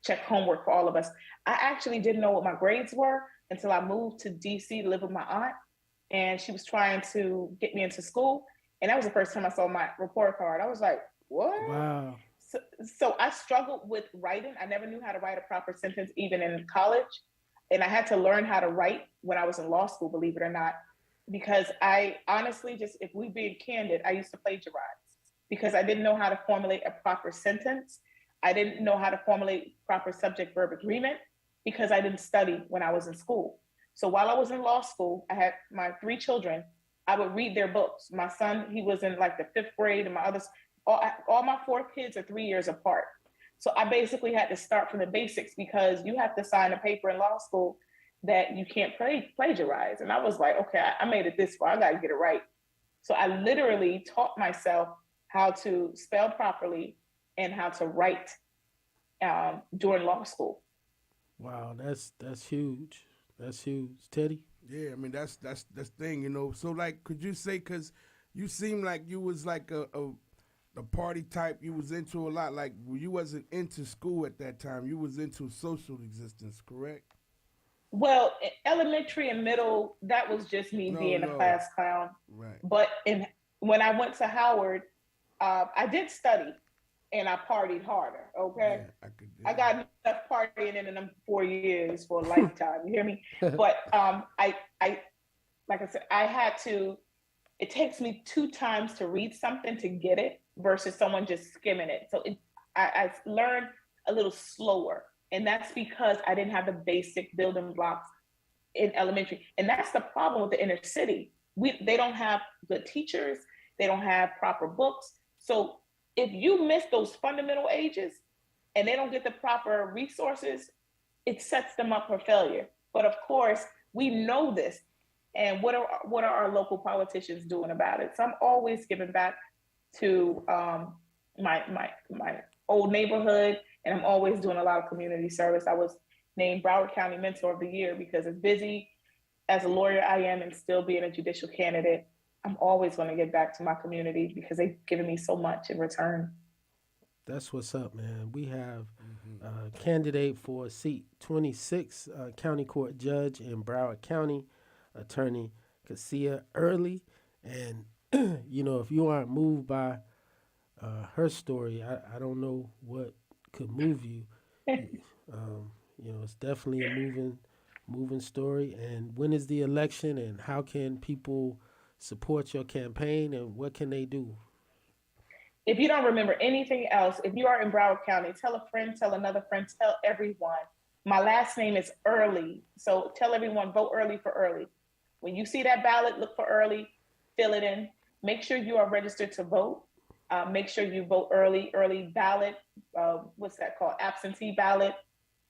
check homework for all of us. I actually didn't know what my grades were until I moved to DC to live with my aunt. And she was trying to get me into school. And that was the first time I saw my report card. I was like, what? Wow. So I struggled with writing. I never knew how to write a proper sentence, even in college. And I had to learn how to write when I was in law school, believe it or not, because I honestly, just if we being candid, I used to plagiarize because I didn't know how to formulate a proper sentence. I didn't know how to formulate proper subject-verb agreement because I didn't study when I was in school. So while I was in law school, I had my 3 children. I would read their books. My son, he was in like the 5th grade, and my others, all my 4 kids are 3 years apart. So I basically had to start from the basics because you have to sign a paper in law school that you can't plagiarize. And I was like, okay, I made it this far, I gotta get it right. So I literally taught myself how to spell properly and how to write during law school. Wow, that's huge. That's huge. Teddy? Yeah, I mean that's the thing, So like, could you say, because you seem like you was like a party type, you was into a lot, like you wasn't into school at that time, you was into social existence, correct? Well, elementary and middle, that was just me being a class clown. Right. But when I went to Howard, I did study and I partied harder, okay? Yeah, I got enough partying in them 4 years for a lifetime, you hear me? But I like I said, it takes me 2 times to read something to get it versus someone just skimming it. So I learned a little slower. And that's because I didn't have the basic building blocks in elementary. And that's the problem with the inner city. They don't have good teachers. They don't have proper books. So if you miss those fundamental ages and they don't get the proper resources, it sets them up for failure. But of course, we know this. And what are our local politicians doing about it? So I'm always giving back to my old neighborhood, and I'm always doing a lot of community service. I was named Broward County Mentor of the Year because as busy as a lawyer I am and still being a judicial candidate, I'm always going to give back to my community because they've given me so much in return. That's what's up, man. We have a candidate for seat 26, county court judge in Broward County, Attorney Cassia Early. And, if you aren't moved by her story, I don't know what could move you. It's definitely a moving story. And when is the election, and how can people support your campaign, and what can they do? If you don't remember anything else, if you are in Broward County, tell a friend, tell another friend, tell everyone. My last name is Early. So tell everyone, vote early for Early. When you see that ballot, look for Early, fill it in. Make sure you are registered to vote. Make sure you vote early ballot. What's that called? Absentee ballot.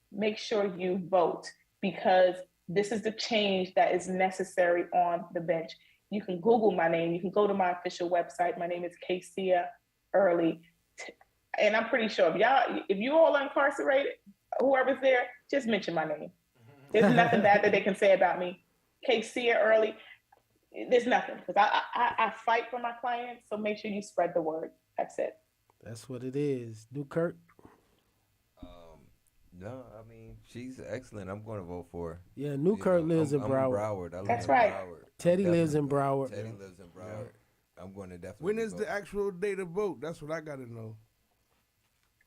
Make sure you vote because This is the change that is necessary on the bench. You can Google my name. You can go to my official website. My name is Casey Early. And I'm pretty sure if you all are incarcerated, whoever's there, just mention my name. There's nothing bad that they can say about me. Casey Early, there's nothing, because I fight for my clients, so make sure you spread the word. That's it. That's what it is. Newkirk? No, I mean, she's excellent. I'm going to vote for her. Yeah, Newkirk lives in Broward. I live That's in right. Broward. Teddy lives in Broward. Teddy lives in Broward. I'm going to definitely When is vote. the actual date of vote? That's what I got to know.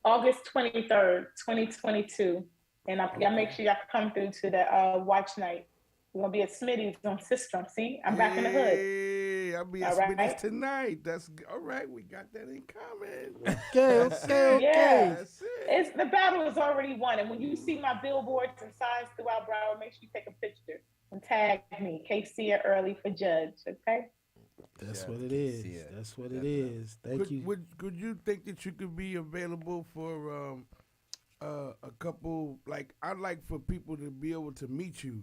August 23rd, 2022. And y'all make sure y'all come through to the watch night. We're going to be at Smitty's on Sistrum. See, I'm back in the hood. Hey, I'll be at All right. Smitty's tonight. That's all right. We got that in common. Okay. Yeah. That's it. The battle is already won. And when you see my billboards and signs throughout Broward, make sure you take a picture and tag me, Casey Early for Judge, okay? That's Yeah, what it can is. see it. That's what Definitely. it is. Thank you. Could you think that you could be available for a couple? Like, I'd like for people to be able to meet you.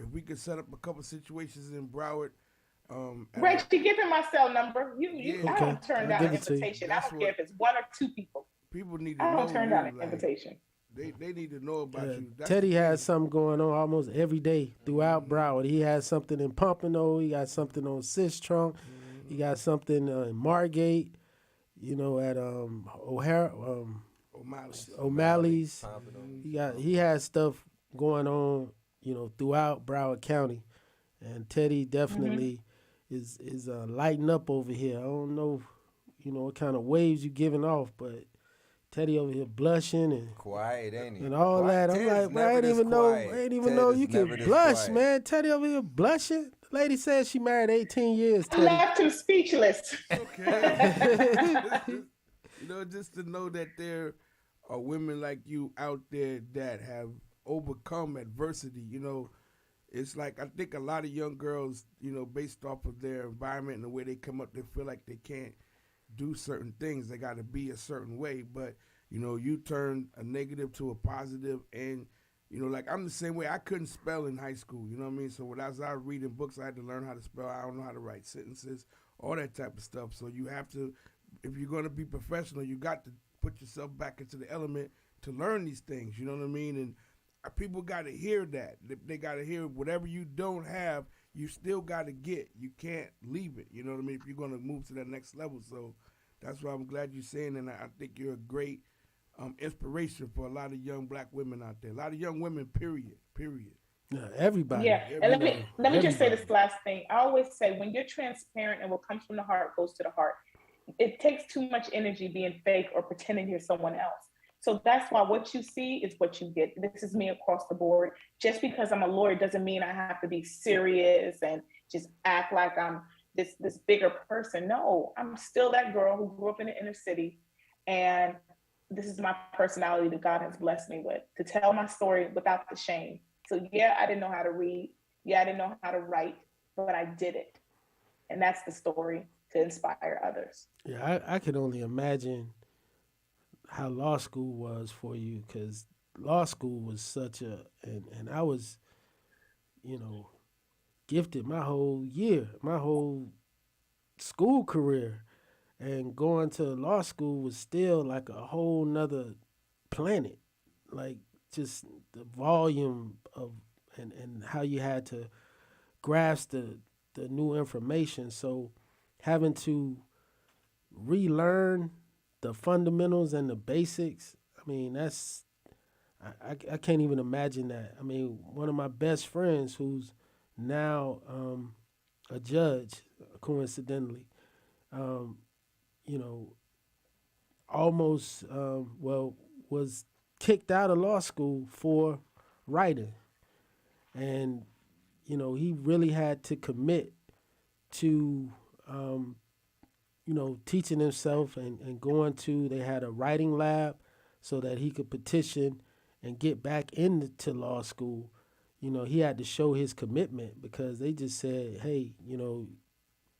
If we could set up a couple situations in Broward. Reggie, give him my cell number. Yeah. I don't turn I'll down give an it to you. invitation. I That's don't care what- if it's one or two people. People need to I know don't turn down you, an like, invitation. They need to know about you. That's Teddy the has thing. something going on almost every day throughout Broward. He has something in Pompano. He got something on Sistrunk. He got something in Margate. At O'Hara, O'Malley's. He has stuff going on. Throughout Broward County, and Teddy definitely is lighting up over here. I don't know, what kind of waves you giving off, but Teddy over here blushing and Quiet, ain't he? and all Quiet. that. I'm Ted like, is bro, I never ain't this even know. quiet. I ain't even Ted know is you never can this blush, quiet. man. Teddy over here blushing. The lady said she married 18 years. I Teddy. left him speechless. Okay. Just to know that there are women like you out there that have overcome adversity. It's like, I think a lot of young girls, based off of their environment and the way they come up, they feel like they can't do certain things. They got to be a certain way. But, you turn a negative to a positive. And, like, I'm the same way. I couldn't spell in high school. You know what I mean? So when I was out reading books, I had to learn how to spell. I don't know how to write sentences, all that type of stuff. So you have to, if you're going to be professional, you got to put yourself back into the element to learn these things. You know what I mean? And people got to hear that. They got to hear whatever you don't have, you still got to get. You can't leave it. You know what I mean? If you're going to move to that next level. So that's why I'm glad you're saying, and I think you're a great inspiration for a lot of young black women out there. A lot of young women, period. Yeah, everybody. Yeah, and let me just say Everybody. this last thing. I always say, when you're transparent and what comes from the heart goes to the heart. It takes too much energy being fake or pretending you're someone else. So that's why what you see is what you get. This is me across the board. Just because I'm a lawyer doesn't mean I have to be serious and just act like I'm this bigger person. No, I'm still that girl who grew up in the inner city, and this is my personality that God has blessed me with, to tell my story without the shame. So yeah, I didn't know how to read. Yeah, I didn't know how to write, but I did it. And that's the story to inspire others. Yeah, I can only imagine how law school was for you, because law school was such and I was, gifted my whole year, my whole school career, and going to law school was still like a whole nother planet, like just the volume of and how you had to grasp the new information. So having to relearn the fundamentals and the basics, I mean, I can't even imagine that. I mean, one of my best friends who's now a judge, coincidentally, almost, was kicked out of law school for writing. And, he really had to commit to, teaching himself and going to, they had a writing lab so that he could petition and get back into law school. He had to show his commitment, because they just said, hey,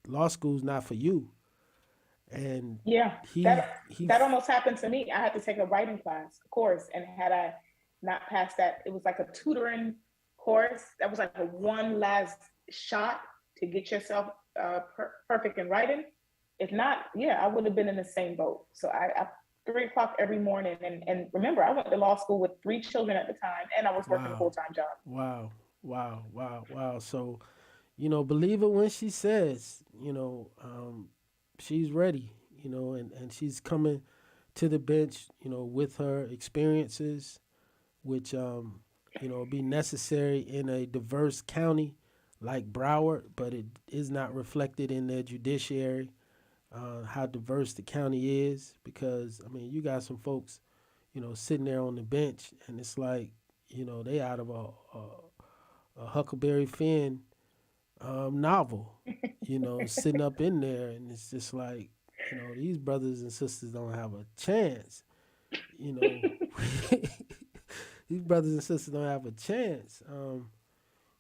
law school's not for you. And yeah, he that almost happened to me. I had to take a writing class, of course, and had I not passed that, it was like a tutoring course. That was like a one last shot to get yourself perfect in writing. If not, yeah, I would have been in the same boat. So I 3 o'clock every morning. And remember, I went to law school with 3 children at the time, and I was working a Wow. full-time job. Wow. So, believe it when she says, she's ready, and she's coming to the bench, with her experiences, which, be necessary in a diverse county like Broward, but it is not reflected in their judiciary, how diverse the county is, because, you got some folks, sitting there on the bench, and it's like, they out of a Huckleberry Finn novel, sitting up in there, and it's just like, these brothers and sisters don't have a chance, these brothers and sisters don't have a chance,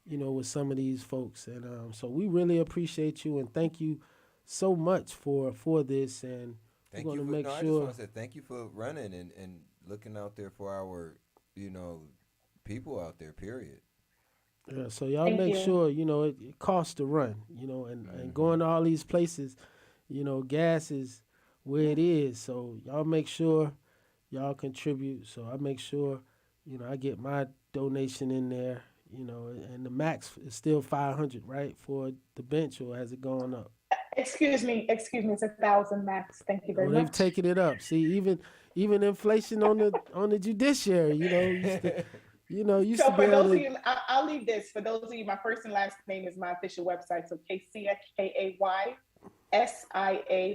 with some of these folks, and so we really appreciate you and thank you so much for this, and Thank we're you gonna for, make no, I just sure. want to say thank you for running and looking out there for our, people out there, period. Yeah, so y'all Thank make you. sure, it costs to run, and going to all these places, gas is where it is. So y'all make sure y'all contribute. So I make sure, I get my donation in there, and the max is still 500, right, for the bench, or has it gone up? Excuse me, it's 1,000 max. Thank you Oh, very they've much. taken it up. See, even inflation on the judiciary, used So to be for able those of to. you, I'll leave this. For those of you, my first and last name is my official website. So KCAYSIA,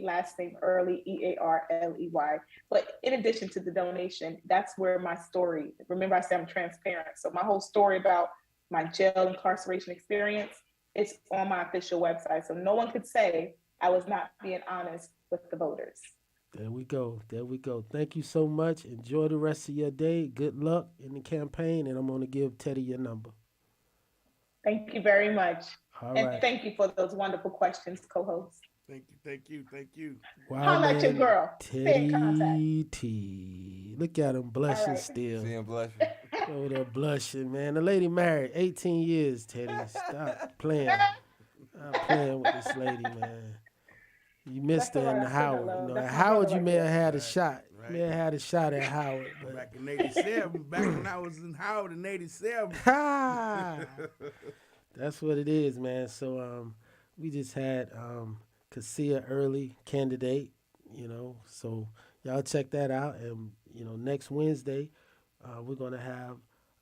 last name Early, EARLEY. But in addition to the donation, that's where my story, remember I said I'm transparent. So my whole story about my jail incarceration experience, it's on my official website. So no one could say I was not being honest with the voters. There we go. There we go. Thank you so much. Enjoy the rest of your day. Good luck in the campaign, and I'm going to give Teddy your number. Thank you very much. All And right. thank you for those wonderful questions, co-host. Thank you. Wow, Holla at your man. girl. Stay in contact. Teddy T. Look at him blushing right. still. See him blushing. Over there blushing, man. The lady married 18 years, Teddy. Stop playing. Stop playing with this lady, man. You missed That's her all in right. the I said Howard. hello. At That's my Howard, brother you right may have there. had a shot. Right. You may have had a shot at Howard. But Back in '87, back when I was in Howard in '87. That's what it is, man. So we just had Cassia Early candidate, so y'all check that out. And, next Wednesday, we're going to have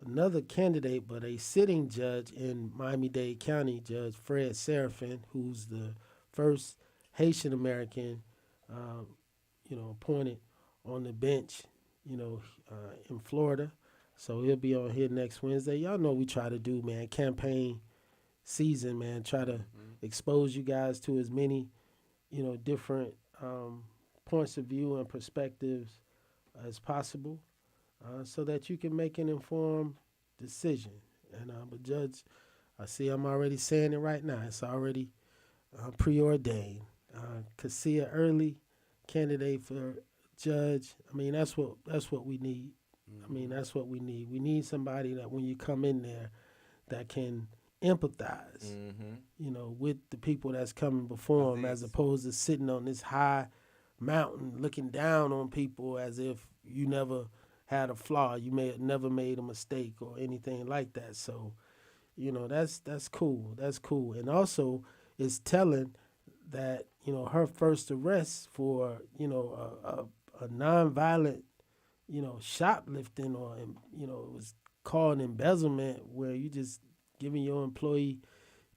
another candidate, but a sitting judge in Miami-Dade County, Judge Fred Serafin, who's the first Haitian American, appointed on the bench, in Florida. So he'll be on here next Wednesday. Y'all know we try to do, man, campaign season, man. Try to expose you guys to as many, different points of view and perspectives as possible, so that you can make an informed decision. And but Judge, I see I'm already saying it right now. It's already preordained. Cassia Early, candidate for judge. That's what we need. That's what we need. We need somebody that when you come in there, that can empathize, with the people that's coming before them, as opposed to sitting on this high mountain looking down on people as if you never had a flaw, you may have never made a mistake or anything like that. So, that's cool. That's cool. And also, it's telling that her first arrest for a nonviolent shoplifting, or it was called embezzlement, where you just giving your employee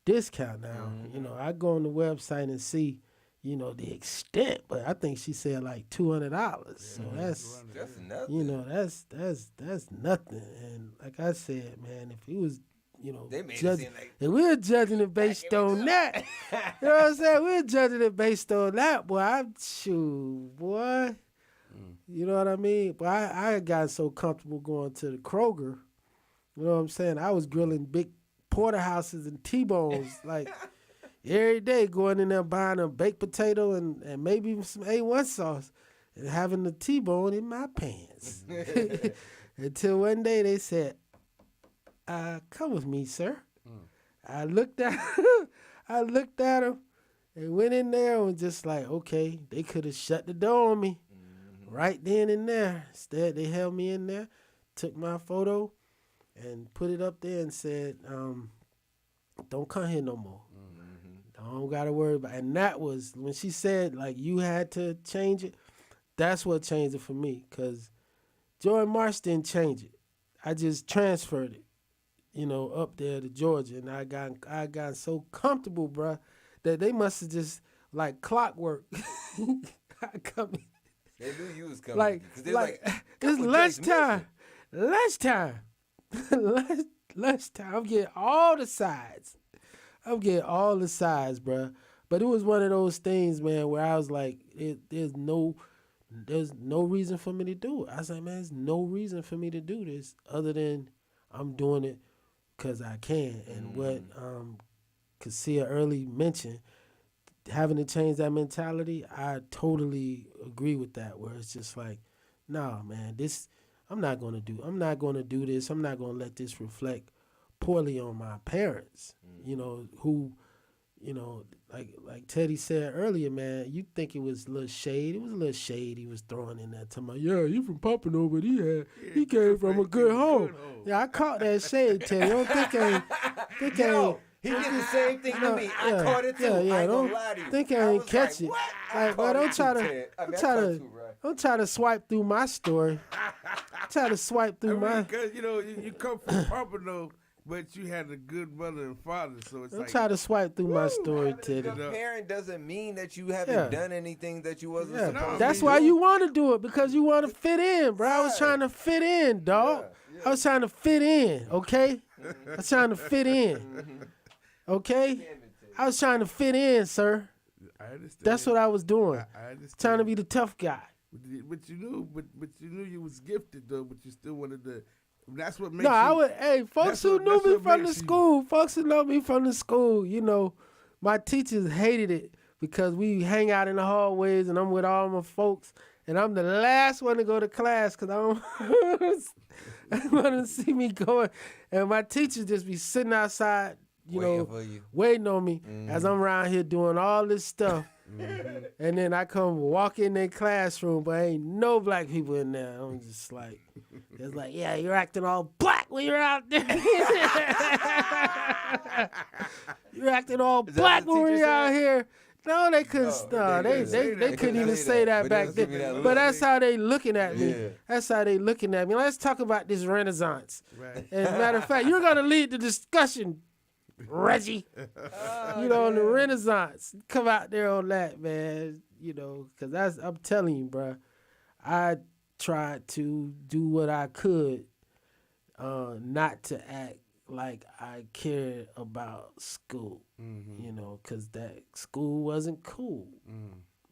discount. Now, I go on the website and see, the extent, but I think she said like $200. So that's nothing. That's nothing. And like I said, man, if it was, They made judge, it seem like if we're judging it based on that, you know what I'm saying? We're judging it based on that, boy. Boy. You know what I mean? But I had gotten so comfortable going to the Kroger. You know what I'm saying? I was grilling big porterhouses and T-bones like every day, going in there buying a baked potato and maybe even some A1 sauce and having the T-bone in my pants. Until one day they said, come with me, sir. I looked at him and went in there and just like, okay, they could have shut the door on me right then and there. Instead, they held me in there, took my photo, and put it up there and said, don't come here no more. I don't got to worry about it. And that was, when she said, like, you had to change it, that's what changed it for me, because Jordan Marsh didn't change it. I just transferred it, up there to Georgia, and I got so comfortable, bruh, that they must have just, like clockwork. I come in. They knew you was coming. Like it's lunchtime. Lunchtime. Lunchtime. I'm getting all the sides. Bruh. But it was one of those things, man, where I was like, there's no reason for me to do it. I was like, man, there's no reason for me to do this other than I'm doing it because I can. And what Cassia early mentioned, having to change that mentality, I totally agree with that, where it's just like, nah, man, I'm not going to do this. I'm not going to let this reflect poorly on my parents, who, like Teddy said earlier, man, you think it was a little shade. It was a little shade he was throwing in that time. Yeah, you from Pompano, but he came from a good home. Yeah, I caught that shade, Teddy. I don't think he did the same thing to me. I caught it too. I ain't gonna lie to you. Think I ain't catch it. Like, but don't try to swipe through my story. Try to swipe through my. Because you come from Pompano, but you had a good mother and father, so it's don't try to swipe through my story, Teddy. Your parent doesn't mean that you haven't done anything that you wasn't supposed to. That's why you want to do it, because you want to fit in, bro. I was trying to fit in, dog. I was trying to fit in, okay? I was trying to fit in. Okay? I was trying to fit in, sir. I understand. That's what I was doing. I understand. Trying to be the tough guy. But you knew you was gifted though, but you still wanted to. That's what makes. Folks who knew me from the school, my teachers hated it because we hang out in the hallways and I'm with all my folks and I'm the last one to go to class because I don't want to see me going. And my teachers just be sitting outside, waiting on me as I'm around here doing all this stuff. And then I come walk in their classroom, but ain't no black people in there. I'm just like, it's like, yeah, you're acting all black when you're out there. You're acting all black when we're out here. No, they couldn't. They couldn't even say that back then. But that's how they looking at me. Yeah. That's how they looking at me. Let's talk about this Renaissance. Right. As a matter of fact, you're gonna lead the discussion, Reggie. On the Renaissance. Come out there on that, man. Because I'm telling you, bro, I tried to do what I could not to act like I cared about school, because that school wasn't cool.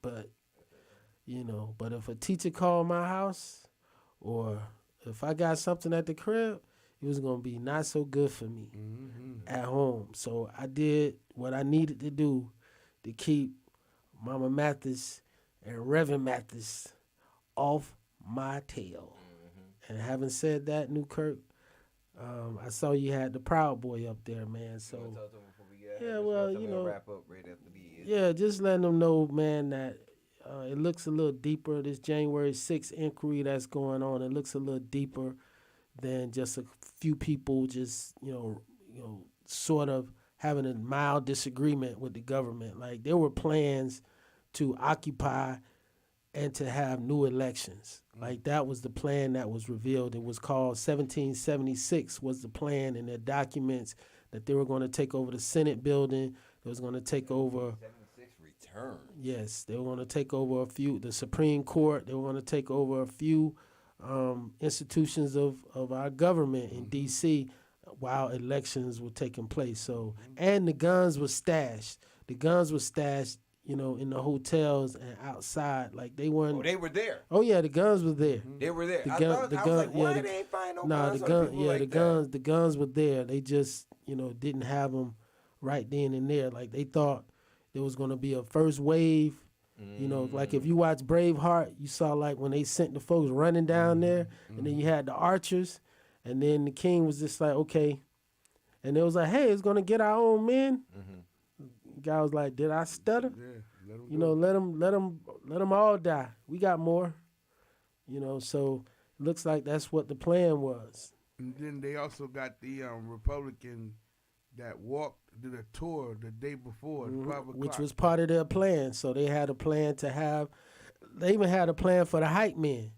But if a teacher called my house or if I got something at the crib, it was going to be not so good for me at home. So I did what I needed to do to keep Mama Mathis and Reverend Mathis off my tail. And having said that, Newkirk, I saw you had the Proud Boy up there, man. So wrap up right after the end. Just letting them know, man, that it looks a little deeper. This January 6th inquiry that's going on, it looks a little deeper than just a few people just, sort of having a mild disagreement with the government. Like, there were plans to occupy and to have new elections. Like, that was the plan that was revealed. It was called 1776 was the plan in their documents, that they were going to take over the Senate building. They was going to take over... 76 return. Yes, they were going to take over the Supreme Court. They were going to take over a few institutions of our government in D.C. while elections were taking place. So, and the guns were stashed. In the hotels and outside. Like, they weren't. Oh, they were there. Oh yeah, the guns were there. They were there. I was like, why they ain't find no guns? The guns were there. They just, didn't have them right then and there. Like, they thought there was going to be a first wave. Like if you watch Braveheart, you saw like when they sent the folks running down there, and then you had the archers, and then the king was just like, okay, And it was like, hey, it's gonna get our own men. Guy was like, did I stutter? Yeah, let 'em You do know, it. let them all die. We got more. You know, so looks like that's what the plan was. And then they also got the Republican that did a tour the day before, 5 o'clock. Which was part of their plan. So they had a plan they even had a plan for the hype men.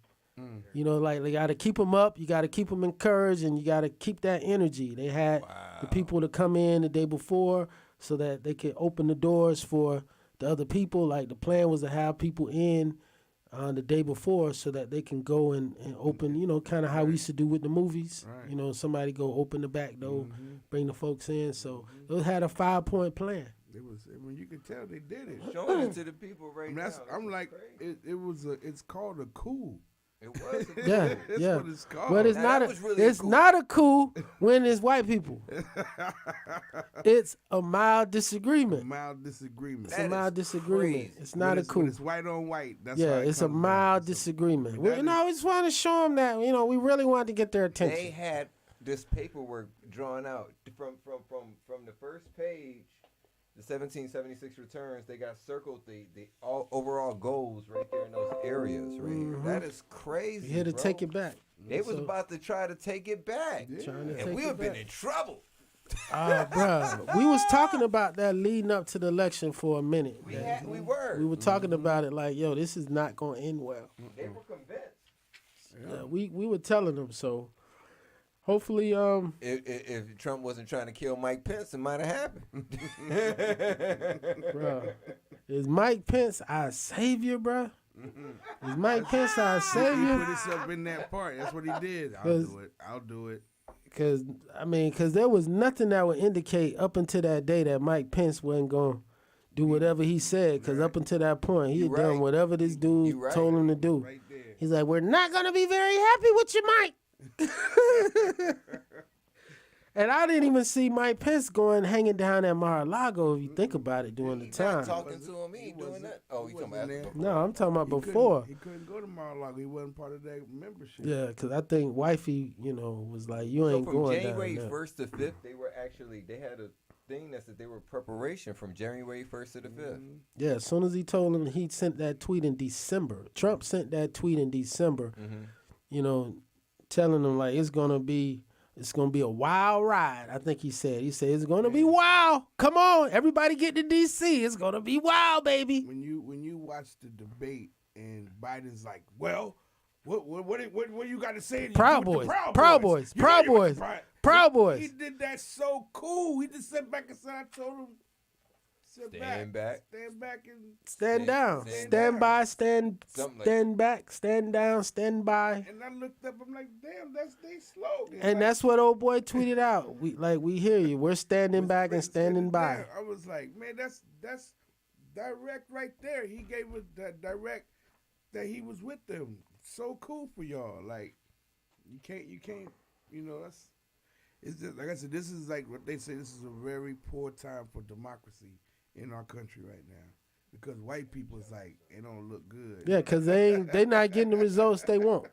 You know, like they got to keep them up, you got to keep them encouraged, and you got to keep that energy. They had the people to come in the day before so that they could open the doors for the other people. Like the plan was to have people in the day before so that they can go and open, you know, kind of how we used to do with the movies. Right. You know, somebody go open the back door, bring the folks in. So they had a 5-point plan. It was. I mean, you could tell they did it. Showing it to the people right now. I'm like, it's called a coup. It was. Yeah, That's yeah. what it's called. But it's Now, not that was really it's cool. not a coup when it's white people. It's a mild disagreement. Mild disagreement. It's a mild disagreement. crazy. It's not When a it's- coup. when it's white on white. That's Yeah, how it it's a comes down. mild It's a- disagreement. but We, that you know, we just want to show them that, you know, we really wanted to get their attention. They had this paperwork drawn out from the first page. The 1776 returns, they got circled the all overall goals right there in those areas right here. That is crazy. We here to bro. take it back. They was So- about to try to take it back. Trying to And take we it would have been back. in trouble. Bruh, we was talking about that leading up to the election for a minute. We were. We were talking about it like, yo, this is not going to end well. They were convinced. Yeah, we were telling them, so hopefully, If Trump wasn't trying to kill Mike Pence, it might have happened. bruh, is Mike Pence our savior, bruh? Is Mike Pence our He savior? put himself in that part. That's what he did. I'll 'Cause- do it. I'll do it. Because there was nothing that would indicate up until that day that Mike Pence wasn't going to do whatever he said. Because up until that point, he You had done right. whatever this dude You right. told him to do. Right there. He's like, we're not going to be very happy with you, Mike. And I didn't even see Mike Pence going hanging down at Mar-a-Lago, if you think about it, during the Not time. talking to him, he ain't doing that. Oh, you talking wasn't about there. No, I'm talking about He before. couldn't go to Mar-a-Lago. He wasn't part of that membership. Yeah, because I think wifey, you know, was like, you So ain't from going January down there. 1st to 5th, they had a thing that said they were preparation from January 1st to the 5th. Yeah, as soon as he told him, he sent that tweet in December. Trump sent that tweet in December, you know, telling them like it's gonna be a wild ride. I think he said it's gonna be wild. Come on, everybody get to DC. It's gonna be wild, baby. When you watch the debate and Biden's like, well, what you got to say? Proud You with Boys, the Proud Boys, You Proud know you with Boys, the Proud- Proud Boys. He did that so cool. He just sat back and said, I told him, Stand back. stand back, and Stand down, stand stand down. by, stand Something like stand back, stand down, stand by. And I looked up. I'm like, damn, that's their slogan. And Like, that's what old boy tweeted out. We hear you. We're standing back and standing by. down. I was like, man, that's direct right there. He gave us that direct that he was with them. So cool for y'all. Like, you can't, you know, it's just, like I said, this is like what they say, this is a very poor time for democracy in our country right now. Because white people is like, it don't look good. Yeah, because they not getting the results they want.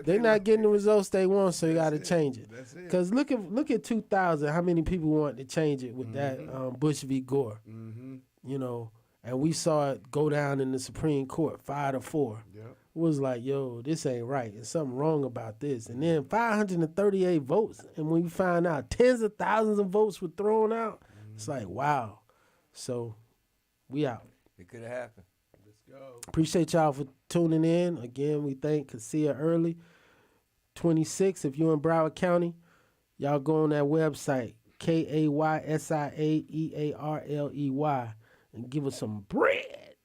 They not getting the results they want, so you got to change it. That's it. Because look at 2000, how many people want to change it with that Bush v. Gore? You know, and we saw it go down in the Supreme Court 5-4. Yep. It was like, yo, this ain't right. There's something wrong about this. And then 538 votes, and when we find out tens of thousands of votes were thrown out, it's like, wow. So we out. It could have happened. Let's go. Appreciate y'all for tuning in. Again, we thank Kasia Early. 26, if you're in Broward County, y'all go on that website, KAYSIAEARLEY, and give us some bread.